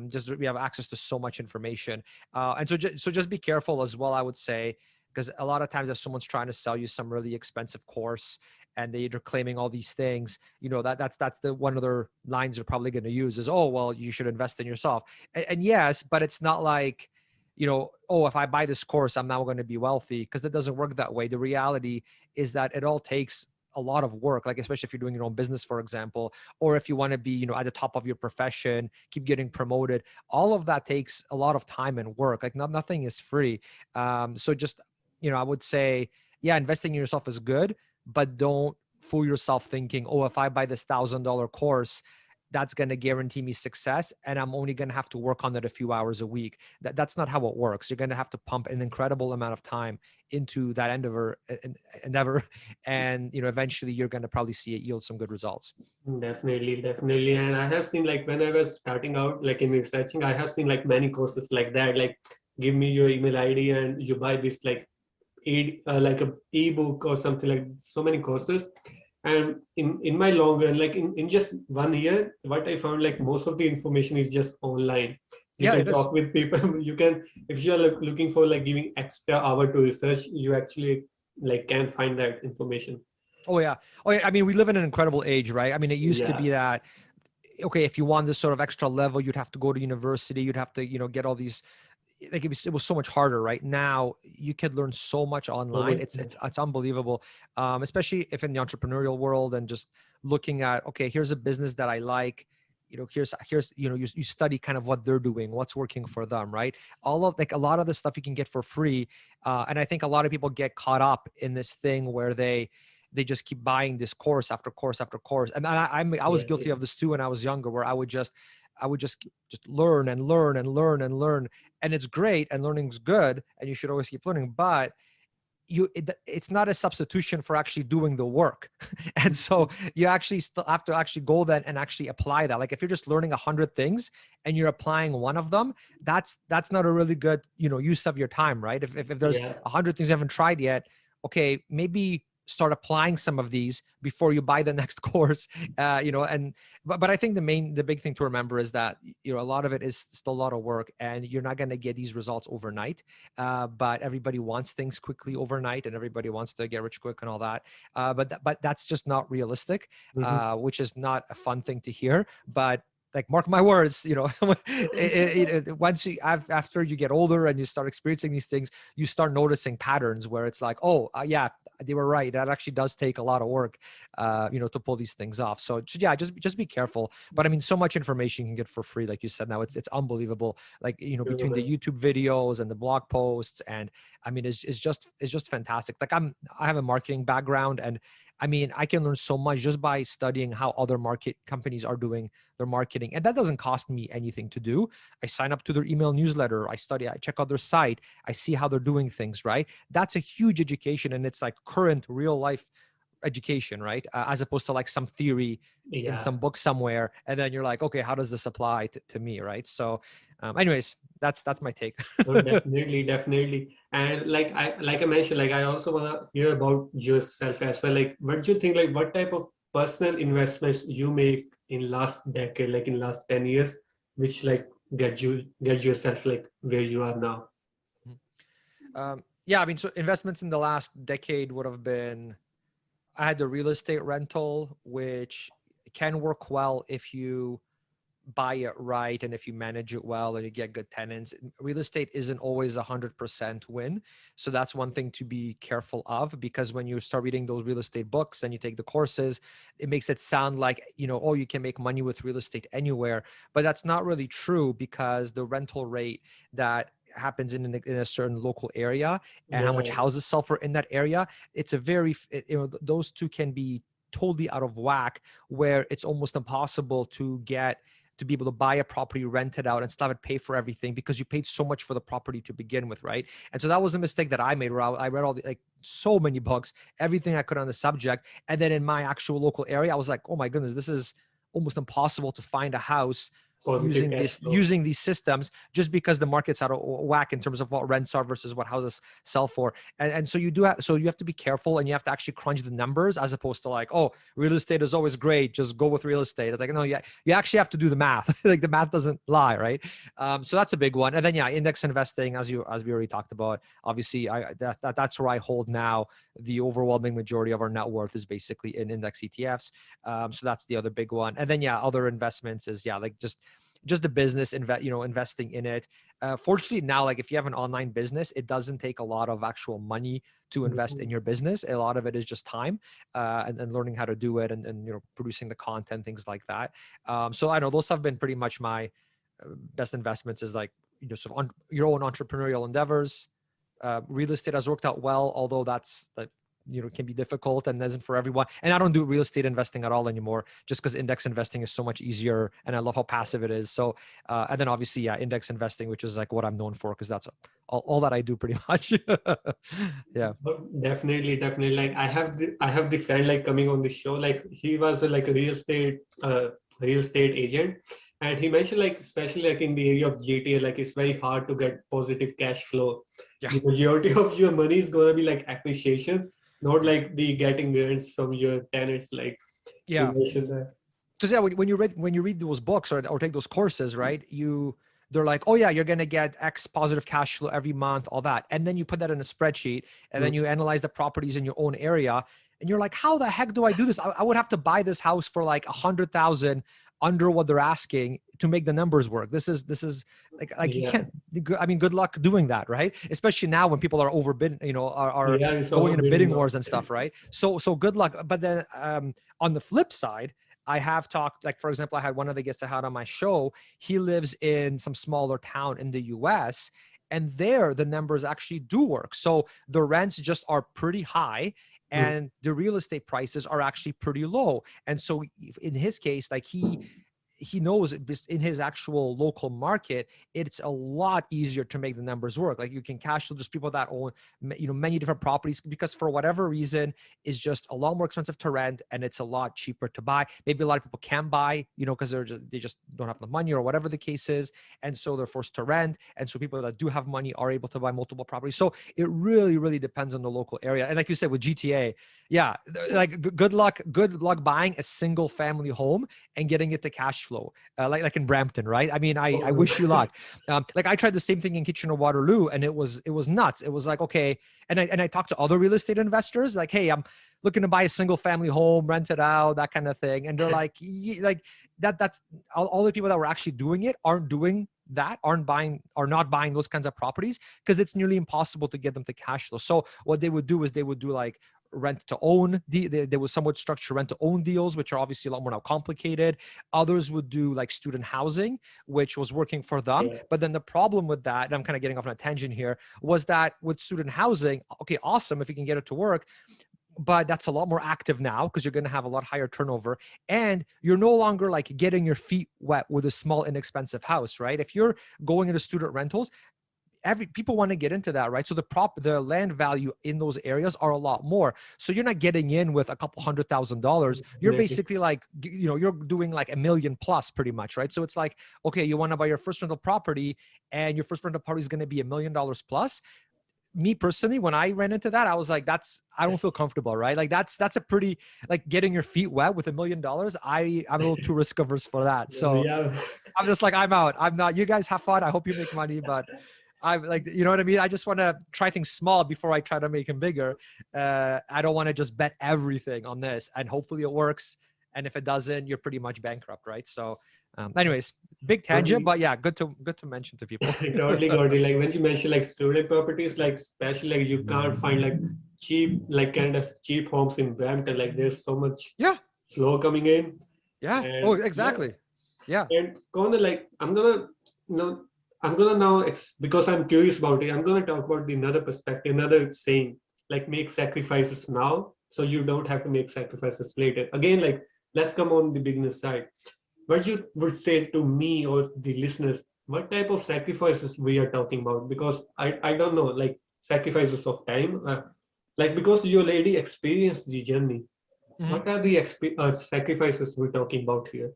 Just we have access to so much information, and so just be careful as well, I would say, because a lot of times if someone's trying to sell you some really expensive course and they're claiming all these things, that's the one of their lines they're probably going to use is, oh, well, you should invest in yourself. And yes, but it's not like, oh, if I buy this course, I'm now going to be wealthy, because it doesn't work that way. The reality is that it all takes a lot of work, like especially if you're doing your own business, for example, or if you want to be, at the top of your profession, keep getting promoted. All of that takes a lot of time and work. Like nothing is free. So just, I would say, yeah, investing in yourself is good, but don't fool yourself thinking, oh, if I buy this $1,000 course, that's going to guarantee me success, and I'm only going to have to work on it a few hours a week. That's not how it works. You're going to have to pump an incredible amount of time into that endeavor, and eventually you're going to probably see it yield some good results. Definitely, definitely. And I have seen, like, when I was starting out, like in researching, I have seen like many courses like that, like give me your email ID and you buy this like like a ebook or something, like so many courses. And in my long run, like in just 1 year, what I found, like most of the information is just online. You Yeah, can it is. talk with people. You can, if you're looking for like giving extra hour to research, you actually like can find that information. Oh yeah. Oh yeah. I mean, we live in an incredible age, right? I mean, it used to Yeah, be that, okay, if you want this sort of extra level, you'd have to go to university. You'd have to, get all these, like it was so much harder. Right now, you could learn so much so online. much. It's unbelievable, especially if in the entrepreneurial world and just looking at, okay, here's a business that I like. Here's you study kind of what they're doing, what's working for them, right? All of like a lot of the stuff you can get for free, and I think a lot of people get caught up in this thing where they just keep buying this course after course after course. And I was Yeah, guilty of this too when I was younger, where I would just learn and learn and learn and learn. And it's great, and learning's good, and you should always keep learning, but it's not a substitution for actually doing the work. And so you actually still have to actually go then and actually apply that. Like if you're just learning 100 things and you're applying one of them, that's not a really good use of your time, right? If there's yeah. 100 things you haven't tried yet, okay, maybe start applying some of these before you buy the next course. And but I think the big thing to remember is that a lot of it is still a lot of work, and you're not going to get these results overnight. But everybody wants things quickly overnight, and everybody wants to get rich quick and all that. But that's just not realistic, Mhm. which is not a fun thing to hear. But like, mark my words, once after you get older and you start experiencing these things, you start noticing patterns where it's like, oh, yeah, they were right. That actually does take a lot of work, to pull these things off. So yeah, just be careful. But I mean, so much information you can get for free, like you said. Now it's unbelievable. Like between the YouTube videos and the blog posts, and I mean, it's just fantastic. Like I have a marketing background, and I mean, I can learn so much just by studying how other market companies are doing their marketing. And that doesn't cost me anything to do. I sign up to their email newsletter. I check out their site. I see how they're doing things, right? That's a huge education. And it's like current real life education, right? As opposed to like some theory in Yeah. some book somewhere. And then you're like, okay, how does this apply to me, right? So anyways, that's my take. No, definitely, definitely. And like I mentioned, like I also want to hear about yourself as well. Like, what do you think? Like, what type of personal investments you make in last decade, like in last 10 years, which like get yourself like where you are now? Yeah, I mean, so investments in the last decade would have been, I had the real estate rental, which can work well if you buy it right and if you manage it well and you get good tenants. Real estate isn't always 100% win. So that's one thing to be careful of, because when you start reading those real estate books and you take the courses, it makes it sound like, oh, you can make money with real estate anywhere. But that's not really true, because the rental rate that happens in a certain local area and how much Yeah, houses sell for in that area, it's a very, those two can be totally out of whack, where it's almost impossible to be able to buy a property, rent it out, and still have it pay for everything, because you paid so much for the property to begin with, right? And so that was a mistake that I made, where I read all the, like, so many books, everything I could on the subject, and then in my actual local area, I was like, oh my goodness, this is almost impossible to find a house positive using cash this flow. using these systems, just because the market's out of whack in terms of what rents are versus what houses sell for. And so you have to be careful, and you have to actually crunch the numbers, as opposed to like, oh, real estate is always great, just go with real estate. It's like, no, yeah, you actually have to do the math. Like, the math doesn't lie, right? So that's a big one. And then yeah, index investing, as we already talked about, obviously that's where I hold now. The overwhelming majority of our net worth is basically in index ETFs. So that's the other big one. And then yeah, other investments is, yeah, like just the business, investing in it. Fortunately now, like if you have an online business, it doesn't take a lot of actual money to invest in your business. A lot of it is just time, and learning how to do it, and producing the content, things like that. So I know those have been pretty much my best investments, is like sort of your own entrepreneurial endeavors. Real estate has worked out well, although that's like can be difficult and isn't for everyone. And I don't do real estate investing at all anymore, just because index investing is so much easier, and I love how passive it is. So, and then obviously, yeah, index investing, which is like what I'm known for, because that's all that I do pretty much. Yeah. But definitely. Like I have the friend like coming on the show. Like he was like a real estate agent, and he mentioned like especially like in the area of GTA, like it's very hard to get positive cash flow. Yeah. The majority of your money is gonna be like appreciation, not like the getting rents from your tenants. Like Yeah. you mentioned that. Because yeah, when you read those books or take those courses, right? They're like, oh yeah, you're gonna get X positive cash flow every month, all that, and then you put that in a spreadsheet, and then you analyze the properties in your own area, and you're like, how the heck do I do this? I would have to buy this house for like 100,000 under what they're asking to make the numbers work. This is like you Yeah. can't. I mean, good luck doing that, right? Especially now when people are overbid, are Yeah, it's going into overbidding bidding now. wars and stuff, right? So good luck. But then on the flip side, I have talked, like, for example, I had one of the guests I had on my show. He lives in some smaller town in the US, and there the numbers actually do work. So the rents just are pretty high, and the real estate prices are actually pretty low. And so in his case, like he knows in his actual local market, it's a lot easier to make the numbers work. Like you can cash flow. There's people that own, many different properties, because for whatever reason, it's just a lot more expensive to rent and it's a lot cheaper to buy. Maybe a lot of people can't buy, because they just don't have the money or whatever the case is. And so they're forced to rent. And so people that do have money are able to buy multiple properties. So it really, really depends on the local area. And like you said, with GTA, yeah, like good luck buying a single family home and getting it to cash flow, like in Brampton, right? I mean, I wish you luck. Like I tried the same thing in Kitchener-Waterloo, and it was nuts. It was like, okay, and I talked to other real estate investors, like, hey, I'm looking to buy a single family home, rent it out, that kind of thing, and they're like, that's all the people that were actually doing it aren't doing that, are not buying those kinds of properties, because it's nearly impossible to get them to cash flow. So what they would do is they would do like rent to own. There was somewhat structured rent to own deals, which are obviously a lot more now complicated. Others would do like student housing, which was working for them. Yeah. But then the problem with that, and I'm kind of getting off on a tangent here, was that with student housing, okay, awesome if you can get it to work, but that's a lot more active now because you're going to have a lot higher turnover, and you're no longer like getting your feet wet with a small, inexpensive house, right? If you're going into student rentals, people want to get into that, right? So the land value in those areas are a lot more. So you're not getting in with a couple $100,000. You're basically like, you're doing like $1 million plus pretty much, right? So it's like, okay, you want to buy your first rental property, and your first rental property is going to be $1 million plus. Me personally, when I ran into that, I was like, I don't feel comfortable, right? Like that's a pretty, like, getting your feet wet with $1 million. I'm a little too risk averse for that. So Yeah. I'm just like, I'm out. I'm not, you guys have fun. I hope you make money, but I'm like, you know what I mean? I just want to try things small before I try to make them bigger. I don't want to just bet everything on this, and hopefully it works. And if it doesn't, you're pretty much bankrupt, right? So anyways, big tangent, but yeah, good to mention to people. Totally. Like when you mention like student properties, like especially like you can't find like cheap, like kind of cheap homes in Brampton. Like there's so much flow coming in. Yeah. And, Oh, exactly. Yeah. And Kornel, like I'm gonna now because I'm curious about it. I'm gonna talk about another perspective, another saying, like make sacrifices now so you don't have to make sacrifices later. Again, like let's come on the beginner side. What you would say to me or the listeners, what type of sacrifices we are talking about? Because I don't know, like sacrifices of time, like because your lady experienced the journey. What are the sacrifices we're talking about here?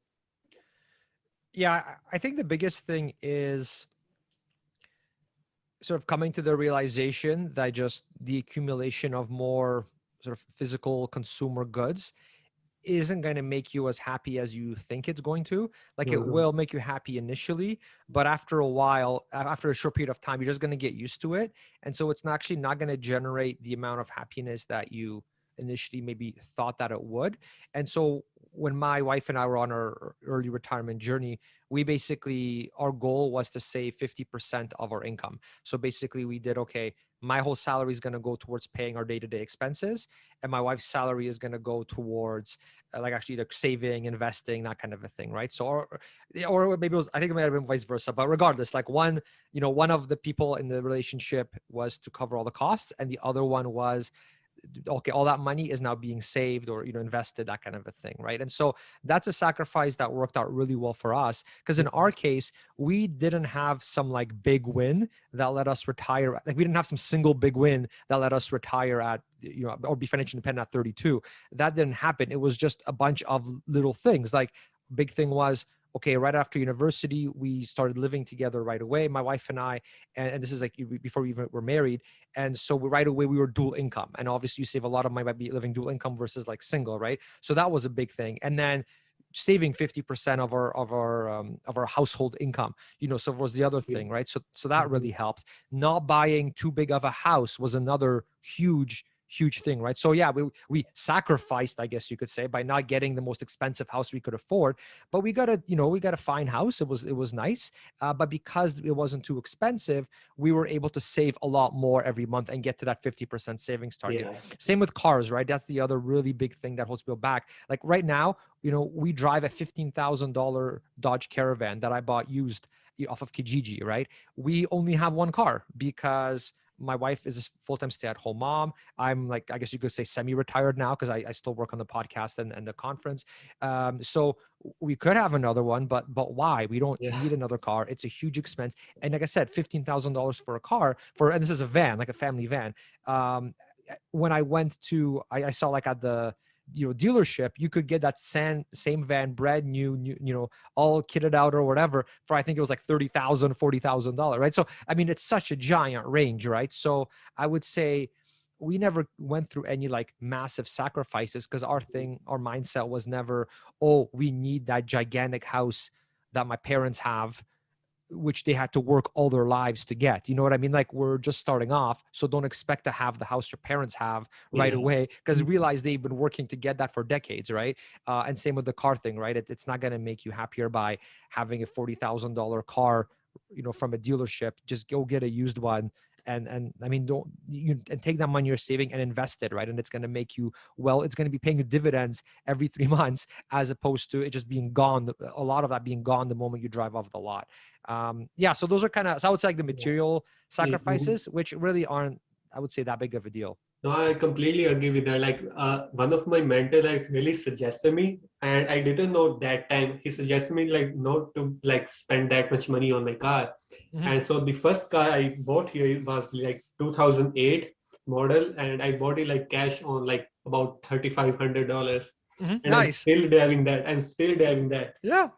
Yeah, I think the biggest thing is sort of coming to the realization that just the accumulation of more sort of physical consumer goods isn't going to make you as happy as you think it's going to. Like it will make you happy initially, but after a while, after a short period of time, you're just going to get used to it. And so it's actually not going to generate the amount of happiness that you initially maybe thought that it would. And so when my wife and I were on our early retirement journey, we basically, our goal was to save 50% of our income. So basically we did, okay, my whole salary is going to go towards paying our day-to-day expenses, and my wife's salary is going to go towards like actually either saving, investing, that kind of a thing, right? So or maybe it was, I think it might have been vice versa, but regardless, like one of the people in the relationship was to cover all the costs, and the other one was okay, all that money is now being saved or, invested, that kind of a thing, right? And so that's a sacrifice that worked out really well for us, because in our case, we didn't have some like big win that let us retire. Like we didn't have some single big win that let us retire at, or be financially independent at 32. That didn't happen. It was just a bunch of little things. Like big thing was, okay, right after university, we started living together right away, my wife and I, and this is like before we even were married. And so right away we were dual income, and obviously you save a lot of money by living dual income versus like single, right? So that was a big thing. And then saving 50% of our household income, so was the other thing, right? So that really helped. Not buying too big of a house was another huge thing, right? So yeah, we sacrificed, I guess you could say, by not getting the most expensive house we could afford, but we got a fine house. It was nice, but because it wasn't too expensive, we were able to save a lot more every month and get to that 50% savings target. Yeah. Same with cars, right? That's the other really big thing that holds people back. Like right now, we drive a $15,000 Dodge Caravan that I bought used off of Kijiji, right? We only have one car because my wife is a full-time stay-at-home mom. I'm like, I guess you could say semi-retired now because I still work on the podcast and the conference. So we could have another one, but why? We don't need another car. It's a huge expense. And like I said, $15,000 for a car and this is a van, like a family van. When I went to, I saw like at the, dealership, you could get that same van, brand new, all kitted out or whatever, for I think it was like $30,000, $40,000, right? So I mean, it's such a giant range, right? So I would say we never went through any like massive sacrifices because our mindset was never, oh, we need that gigantic house that my parents have, which they had to work all their lives to get. You know what I mean? Like we're just starting off, so don't expect to have the house your parents have right away, because realize they've been working to get that for decades, right? And same with the car thing, right? It's not going to make you happier by having a $40,000 car, from a dealership. Just go get a used one. And I mean, and take that money you're saving and invest it, right? And it's going to make you, it's going to be paying you dividends every 3 months, as opposed to it just being gone. A lot of that being gone the moment you drive off the lot. So those are so I would say like the material sacrifices, which really aren't, I would say, that big of a deal. No, I completely agree with that. Like one of my mentors like really suggested me, and I didn't know that time. He suggested me like not to like spend that much money on my car. And so the first car I bought here was like 2008 model, and I bought it like cash on like about $3,500. And Nice. I'm still driving that. Yeah.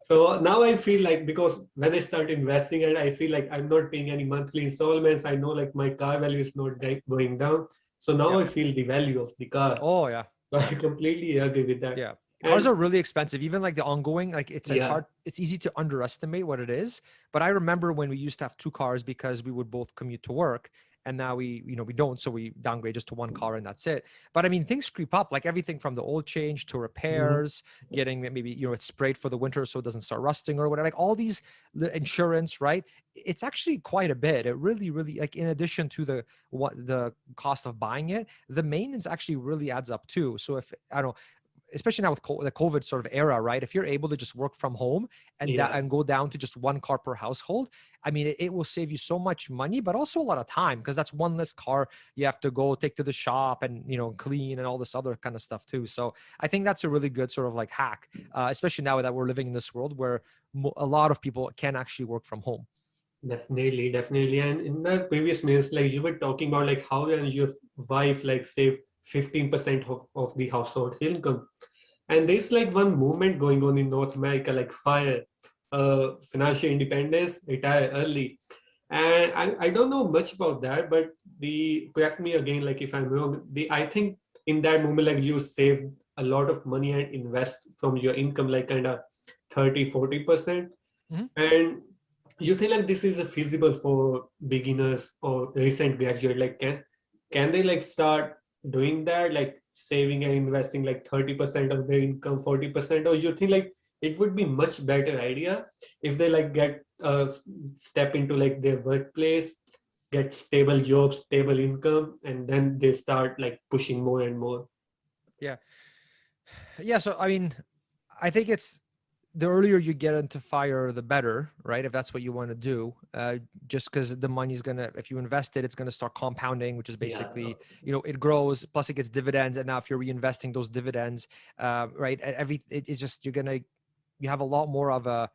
So now I feel like, because when I start investing and I feel like I'm not paying any monthly installments, I know like my car value is not going down. So now I feel the value of the car. Oh yeah. So I completely agree with that. Yeah. Cars are really expensive. Even like the ongoing, like it's hard. It's easy to underestimate what it is. But I remember when we used to have 2 cars because we would both commute to work, and now we don't. So we downgrade just to 1 car and that's it. But I mean, things creep up, like everything from the oil change to repairs, getting maybe, it's sprayed for the winter so it doesn't start rusting or whatever, like all these, the insurance, right? It's actually quite a bit. It really, really, like in addition to the cost of buying it, the maintenance actually really adds up too. So if, I don't know, especially now with the COVID sort of era, right? If you're able to just work from home and go down to just 1 car per household, I mean, it will save you so much money, but also a lot of time, because that's one less car you have to go take to the shop and, clean and all this other kind of stuff too. So I think that's a really good sort of like hack, especially now that we're living in this world where a lot of people can actually work from home. Definitely. And in the previous minutes, like you were talking about like how your wife like save 15% of the household income. And there's like one movement going on in North America, like FIRE, financial independence, retire early. And I don't know much about that, but correct me again, like if I'm wrong, I think in that moment, like you save a lot of money and invest from your income, like kind of 30-40%. And you think like this is feasible for beginners or recent graduate? Like can they like start doing that, like saving and investing like 30% of their income, 40%? Or you think like it would be much better idea if they like get step into like their workplace, get stable jobs, stable income, and then they start like pushing more and more? Yeah. So I mean, I think it's the earlier you get into fire, the better, right? If that's what you want to do, just because the money's gonna, if you invest it, it's gonna start compounding, which is Yeah. basically, it grows. Plus, it gets dividends, and now if you're reinvesting those dividends, right, it's just you have a lot more of a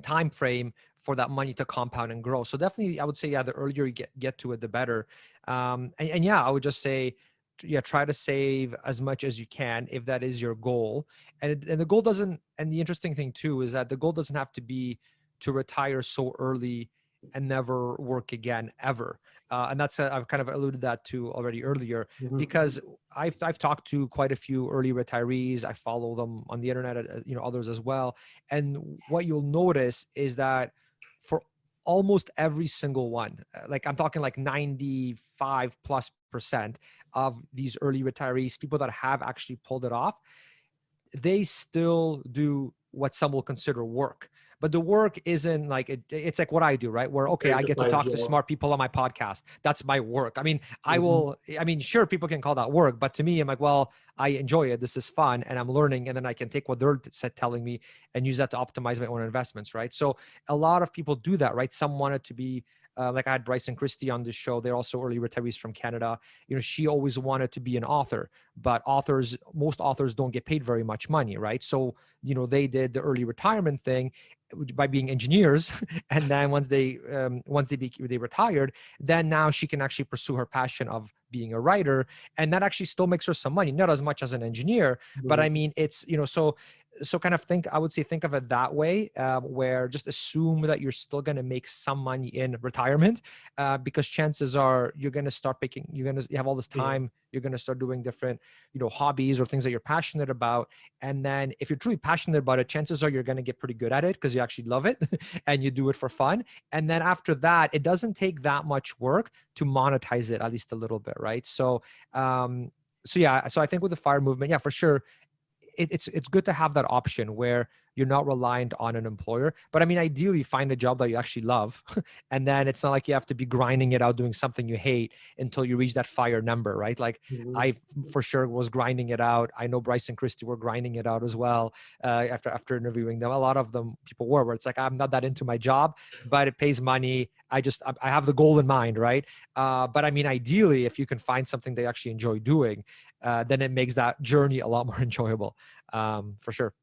time frame for that money to compound and grow. So definitely, I would say, yeah, the earlier you get to it, the better. And yeah, I would just say, yeah, try to save as much as you can if that is your goal. And the goal doesn't. And the interesting thing too is that the goal doesn't have to be to retire so early and never work again ever. And that's I've kind of alluded that to already earlier, because I've talked to quite a few early retirees. I follow them on the internet, others as well. And what you'll notice is that for almost every single one, like I'm talking like 95+% of these early retirees, people that have actually pulled it off, they still do what some will consider work. But the work isn't like it's like what I do, right? Where, okay, I get to talk to smart people on my podcast. That's my work. I mean, sure, people can call that work, but to me, I'm like, well, I enjoy it. This is fun, and I'm learning, and then I can take what they're telling me and use that to optimize my own investments, right? So a lot of people do that, right? Some want it to be like I had Bryson Christie on this show. They're also early retirees from Canada. She always wanted to be an author, but most authors don't get paid very much money, right? So, they did the early retirement thing by being engineers. And then once they retired, then now she can actually pursue her passion of being a writer. And that actually still makes her some money, not as much as an engineer, but I mean, it's, so kind of think of it that way, where just assume that you're still going to make some money in retirement, because chances are you're going to start you have all this time, you're going to start doing different, hobbies or things that you're passionate about. And then if you're truly passionate about it, chances are you're going to get pretty good at it because you actually love it and you do it for fun. And then after that, it doesn't take that much work to monetize it, at least a little bit, right? So, so I think with the FIRE movement, yeah, for sure, it's good to have that option where you're not reliant on an employer. But I mean, ideally find a job that you actually love. And then it's not like you have to be grinding it out doing something you hate until you reach that FIRE number, right? Like I for sure was grinding it out. I know Bryce and Christy were grinding it out as well. After interviewing them, a lot of them people were, where it's like, I'm not that into my job, but it pays money. I have the goal in mind, right? But I mean, ideally, if you can find something they actually enjoy doing, then it makes that journey a lot more enjoyable, for sure.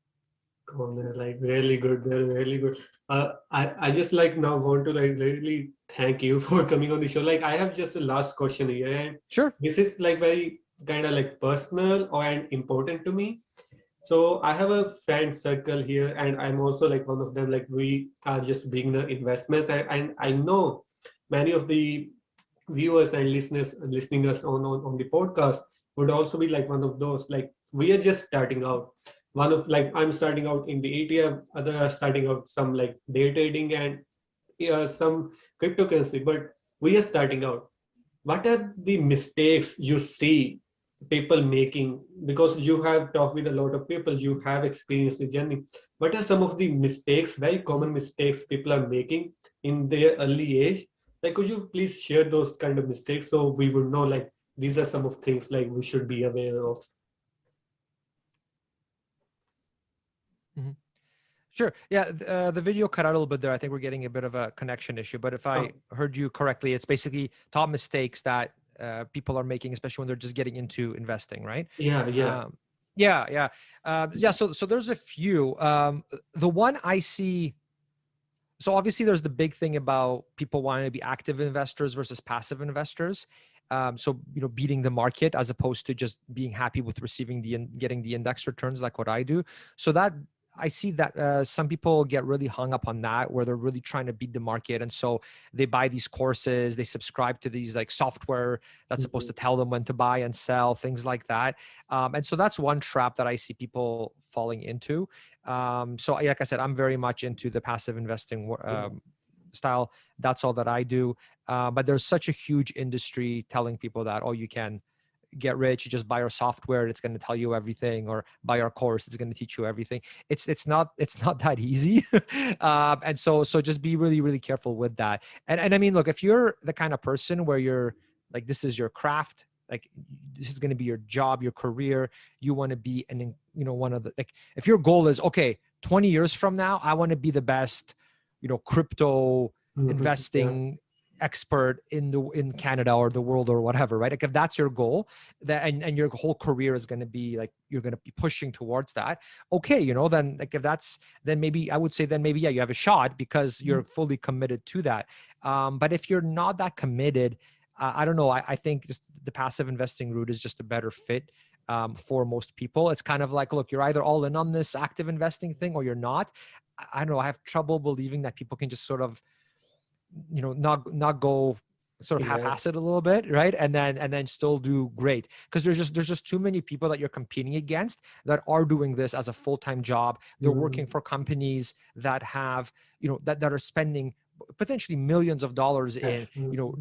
Like really good, really good. I just like now want to like really thank you for coming on the show. Like I have just a last question here, and sure, this is like very kind of like personal and important to me. So I have a friend circle here, and I'm also like one of them. Like we are just beginner investments, and I know many of the viewers and listeners listening us on the podcast would also be like one of those. Like we are just starting out. One of like I'm starting out in the ATM, other are starting out some like day trading and some cryptocurrency, but we are starting out. What are the mistakes you see people making? Because you have talked with a lot of people, you have experienced the journey. What are some of the mistakes, very common mistakes people are making in their early age? Like, could you please share those kind of mistakes so we would know like these are some of things like we should be aware of? Sure. Yeah, the video cut out a little bit there. I think we're getting a bit of a connection issue. But if I heard you correctly, it's basically top mistakes that people are making, especially when they're just getting into investing, right? Yeah. So there's a few. The one I see. So obviously, there's the big thing about people wanting to be active investors versus passive investors. So beating the market as opposed to just being happy with getting the index returns, like what I do. So that I see that some people get really hung up on that, where they're really trying to beat the market, and so they buy these courses, they subscribe to these like software that's supposed to tell them when to buy and sell, things like that. And so that's one trap that I see people falling into. So like I said, I'm very much into the passive investing style. That's all that I do. But there's such a huge industry telling people that, oh, you can get rich, you just buy our software, it's going to tell you everything, or buy our course, it's going to teach you everything. It's not that easy. And so just be really, really careful with that. And I mean, look, if you're the kind of person where you're like, this is your craft, like this is going to be your job, your career, you want to be one of the, like, if your goal is, okay, 20 years from now, I want to be the best, crypto Mhm. investing expert in Canada or the world or whatever, right? Like if that's your goal, that and your whole career is going to be like you're going to be pushing towards that. Okay, then like if that's then maybe I would say then maybe you have a shot because you're fully committed to that. But if you're not that committed, I don't know. I think just the passive investing route is just a better fit for most people. It's kind of like, look, you're either all in on this active investing thing or you're not. I don't know. I have trouble believing that people can just sort of not go sort of half-assed a little bit, right? And then still do great, because there's just too many people that you're competing against that are doing this as a full-time job. They're working for companies that have that are spending potentially millions of dollars in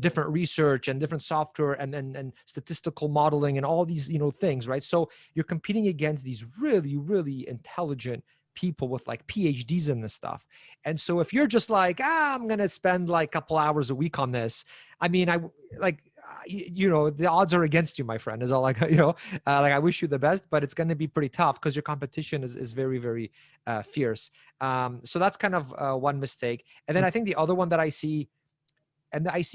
different research and different software and statistical modeling and all these things, right? So you're competing against these really, really intelligent people with like PhDs in this stuff. And so if you're just like, I'm going to spend like a couple hours a week on this, I mean, the odds are against you, my friend, is all like, like I wish you the best, but it's going to be pretty tough because your competition is very, very fierce. So that's kind of one mistake. And then I think the other one that I see,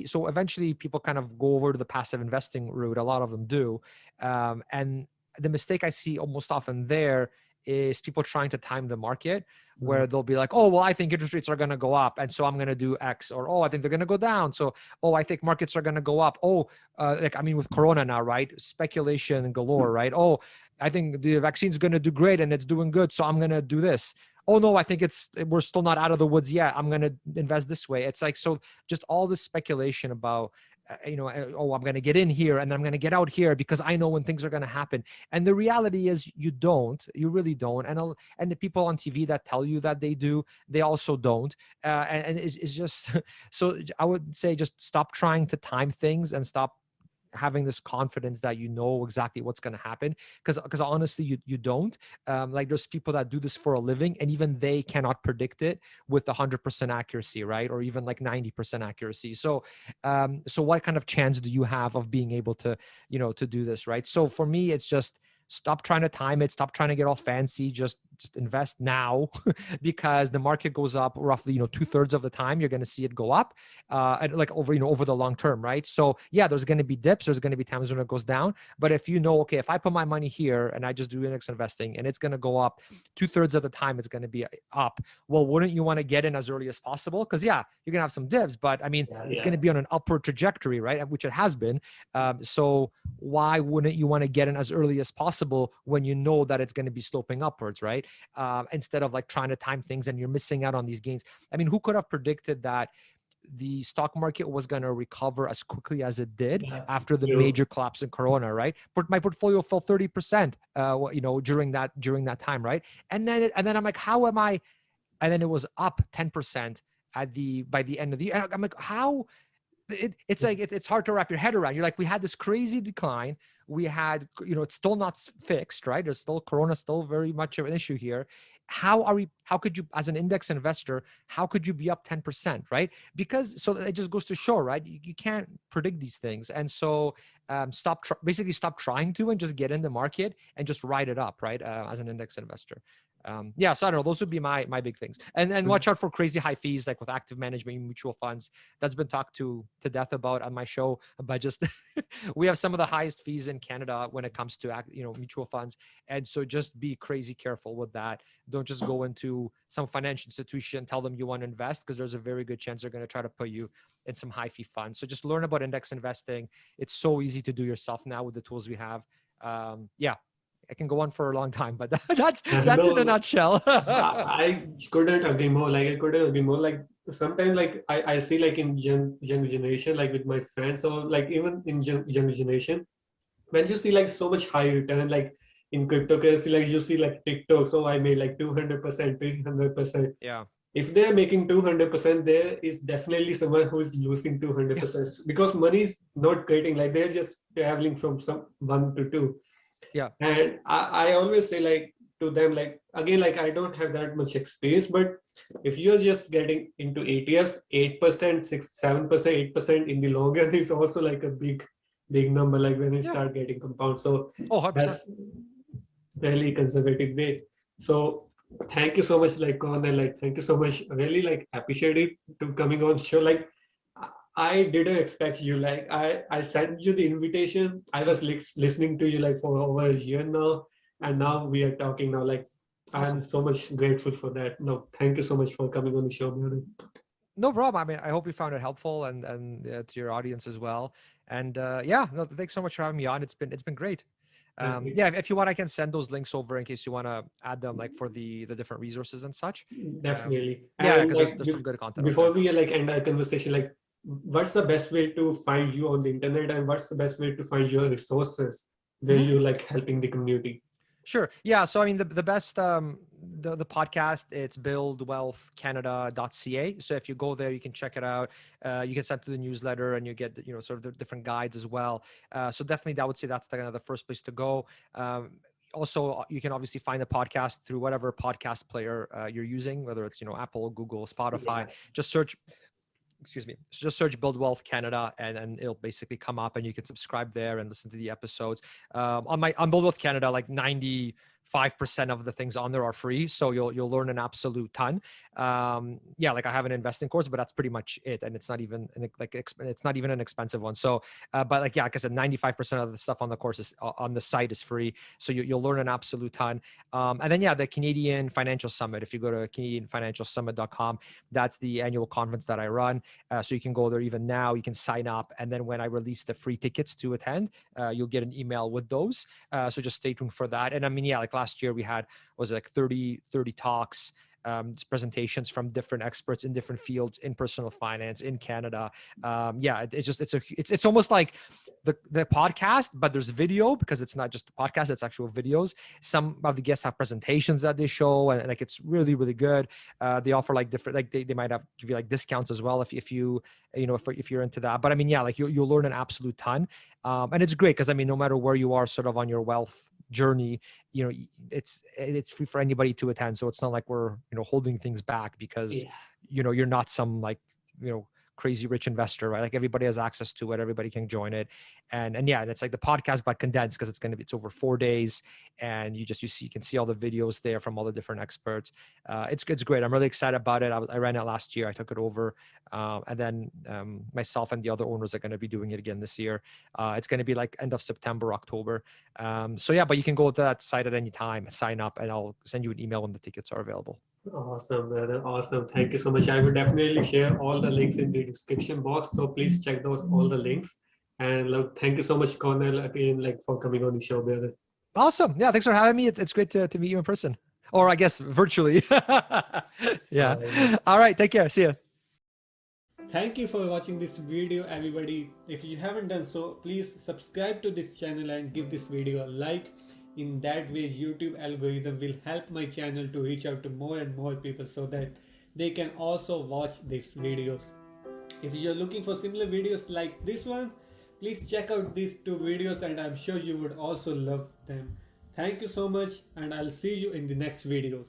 so eventually people kind of go over to the passive investing route. A lot of them do. And the mistake I see almost often there is people trying to time the market, where they'll be like, oh, well, I think interest rates are going to go up, and so I'm going to do X, or, oh, I think they're going to go down. So, oh, I think markets are going to go up. Oh, with Corona now, right? Speculation galore, right? Oh, I think the vaccine's going to do great and it's doing good, so I'm going to do this. Oh no, I think we're still not out of the woods yet, I'm going to invest this way. It's like, so just all this speculation about, oh, I'm going to get in here and I'm going to get out here because I know when things are going to happen. And the reality is you really don't. And the people on TV that tell you that they do, they also don't. And it's just, so I would say just stop trying to time things and stop having this confidence that exactly what's going to happen, because honestly you don't. Like there's people that do this for a living and even they cannot predict it with 100% accuracy, right? Or even like 90% accuracy. So what kind of chance do you have of being able to to do this, right? So for me, it's just stop trying to time it, stop trying to get all fancy, just invest now because the market goes up roughly 2/3 of the time. You're going to see it go up and like over the long term, right? So yeah, there's going to be dips, there's going to be times when it goes down, but if okay, if I put my money here and I just do index investing and it's going to go up 2/3 of the time, it's going to be up, well, wouldn't you want to get in as early as possible? Because you're going to have some dips, but I mean, it's going to be on an upward trajectory, right? Which it has been. So why wouldn't you want to get in as early as possible when you know that it's going to be sloping upwards, right? Instead of like trying to time things and you're missing out on these gains. I mean, who could have predicted that the stock market was going to recover as quickly as it did after the major collapse in Corona, right? But my portfolio fell 30%, during that time, right? And then I'm like, how am I? And then it was up 10% by the end of the year. I'm like, how? It's like it's hard to wrap your head around. You're like, we had this crazy decline. We had, it's still not fixed, right? There's still Corona, still very much of an issue here. How could you, as an index investor, how could you be up 10%, right? Because so it just goes to show, right? You can't predict these things. And so stop trying to and just get in the market and just ride it up, right? As an index investor. So I don't know, those would be my big things. And watch out for crazy high fees, like with active management mutual funds. That's been talked to death about on my show, but just we have some of the highest fees in Canada when it comes to mutual funds. And so just be crazy careful with that. Don't just go into some financial institution, tell them you want to invest, because there's a very good chance they're going to try to put you in some high fee funds. So just learn about index investing. It's so easy to do yourself now with the tools we have. I can go on for a long time, but that's in a nutshell. I couldn't agree more. Like sometimes, like I see, like in young generation, like with my friends, or like even in young generation, when you see like so much high return, like in cryptocurrency, like you see like TikTok, so I made like 200%, 300%. Yeah. If they're making 200%, there is definitely someone who is losing 200% because money is not creating. Like they're just traveling from some 1 to 2. Yeah. And I always say, like, to them, like, again, like I don't have that much experience, but if you're just getting into ETFs, 8%, 6, 7%, 8% in the long run is also like a big number, like when you start getting compound. So that's really conservative way. So Thank you so much, like Kornel, like thank you so much. Really like appreciate it to coming on show. Like I didn't expect you. Like I sent you the invitation. I was listening to you like for over a year now, and now we are talking now. Like Awesome. I'm so much grateful for that. No, thank you so much for coming on the show, brother. No problem. I mean, I hope you found it helpful and to your audience as well. And yeah, no, thanks so much for having me on. It's been great. And Yeah, if you want, I can send those links over in case you want to add them, like for the different resources and such. definitely. Yeah, And because like there's some good content out before there. we like end our conversation, like what's the best way to find you on the internet, and what's the best way to find your resources where Mhm. you like helping the community? Sure. Yeah. So I mean, the best the podcast, it's buildwealthcanada.ca. So if you go there, you can check it out. You can send to the newsletter, and you get sort of the different guides as well. So definitely, I would say that's the first place to go. Also, you can obviously find the podcast through whatever podcast player you're using, whether it's Apple, Google, Spotify. Yeah. Just search, excuse me, so just search Build Wealth Canada, and it'll basically come up, and you can subscribe there and listen to the episodes. On Build Wealth Canada, like 95% of the things on there are free, so you'll learn an absolute ton. Yeah, like I have an investing course, but that's pretty much it, and it's not even it's not even an expensive one. So but like, yeah, like I said, 95% of the stuff on the course is on the site is free, so you'll learn an absolute ton. And then, yeah, the Canadian Financial Summit, if you go to canadianfinancialsummit.com, that's the annual conference that I run. So you can go there even now. You can sign up, and then when I release the free tickets to attend, you'll get an email with those. So just stay tuned for that. And I mean, yeah, like last year we had was it like 30 talks, presentations from different experts in different fields in personal finance in Canada. Yeah, it's almost like the podcast, but there's video, because it's not just the podcast, it's actual videos. Some of the guests have presentations that they show, and like it's really, really good. They offer like different, like they might have give you like discounts as well if you if you're into that. But I mean, yeah, like you'll learn an absolute ton. And it's great because I mean, no matter where you are sort of on your wealth journey, it's free for anybody to attend. So it's not like we're holding things back because Yeah. you're not some like crazy rich investor, right? Like everybody has access to it, everybody can join it. And yeah, and it's like the podcast but condensed, because it's over 4 days, and you can see all the videos there from all the different experts. It's great. I'm really excited about it. I ran it last year, I took it over, and then myself and the other owners are going to be doing it again this year. It's going to be like end of September, October. So yeah, but you can go to that site at any time, sign up, and I'll send you an email when the tickets are available. Awesome, brother. Awesome. Thank you so much. I will definitely share all the links in the description box. So please check those all the links. And look, thank you so much, Cornel, again, like for coming on the show, brother. Awesome. Yeah, thanks for having me. It's great to meet you in person, or I guess virtually. Yeah. All right. Take care. See you. Thank you for watching this video, everybody. If you haven't done so, please subscribe to this channel and give this video a like. In that way, YouTube algorithm will help my channel to reach out to more and more people so that they can also watch these videos. If you're looking for similar videos like this one, please check out these two videos, and I'm sure you would also love them. Thank you so much, and I'll see you in the next video.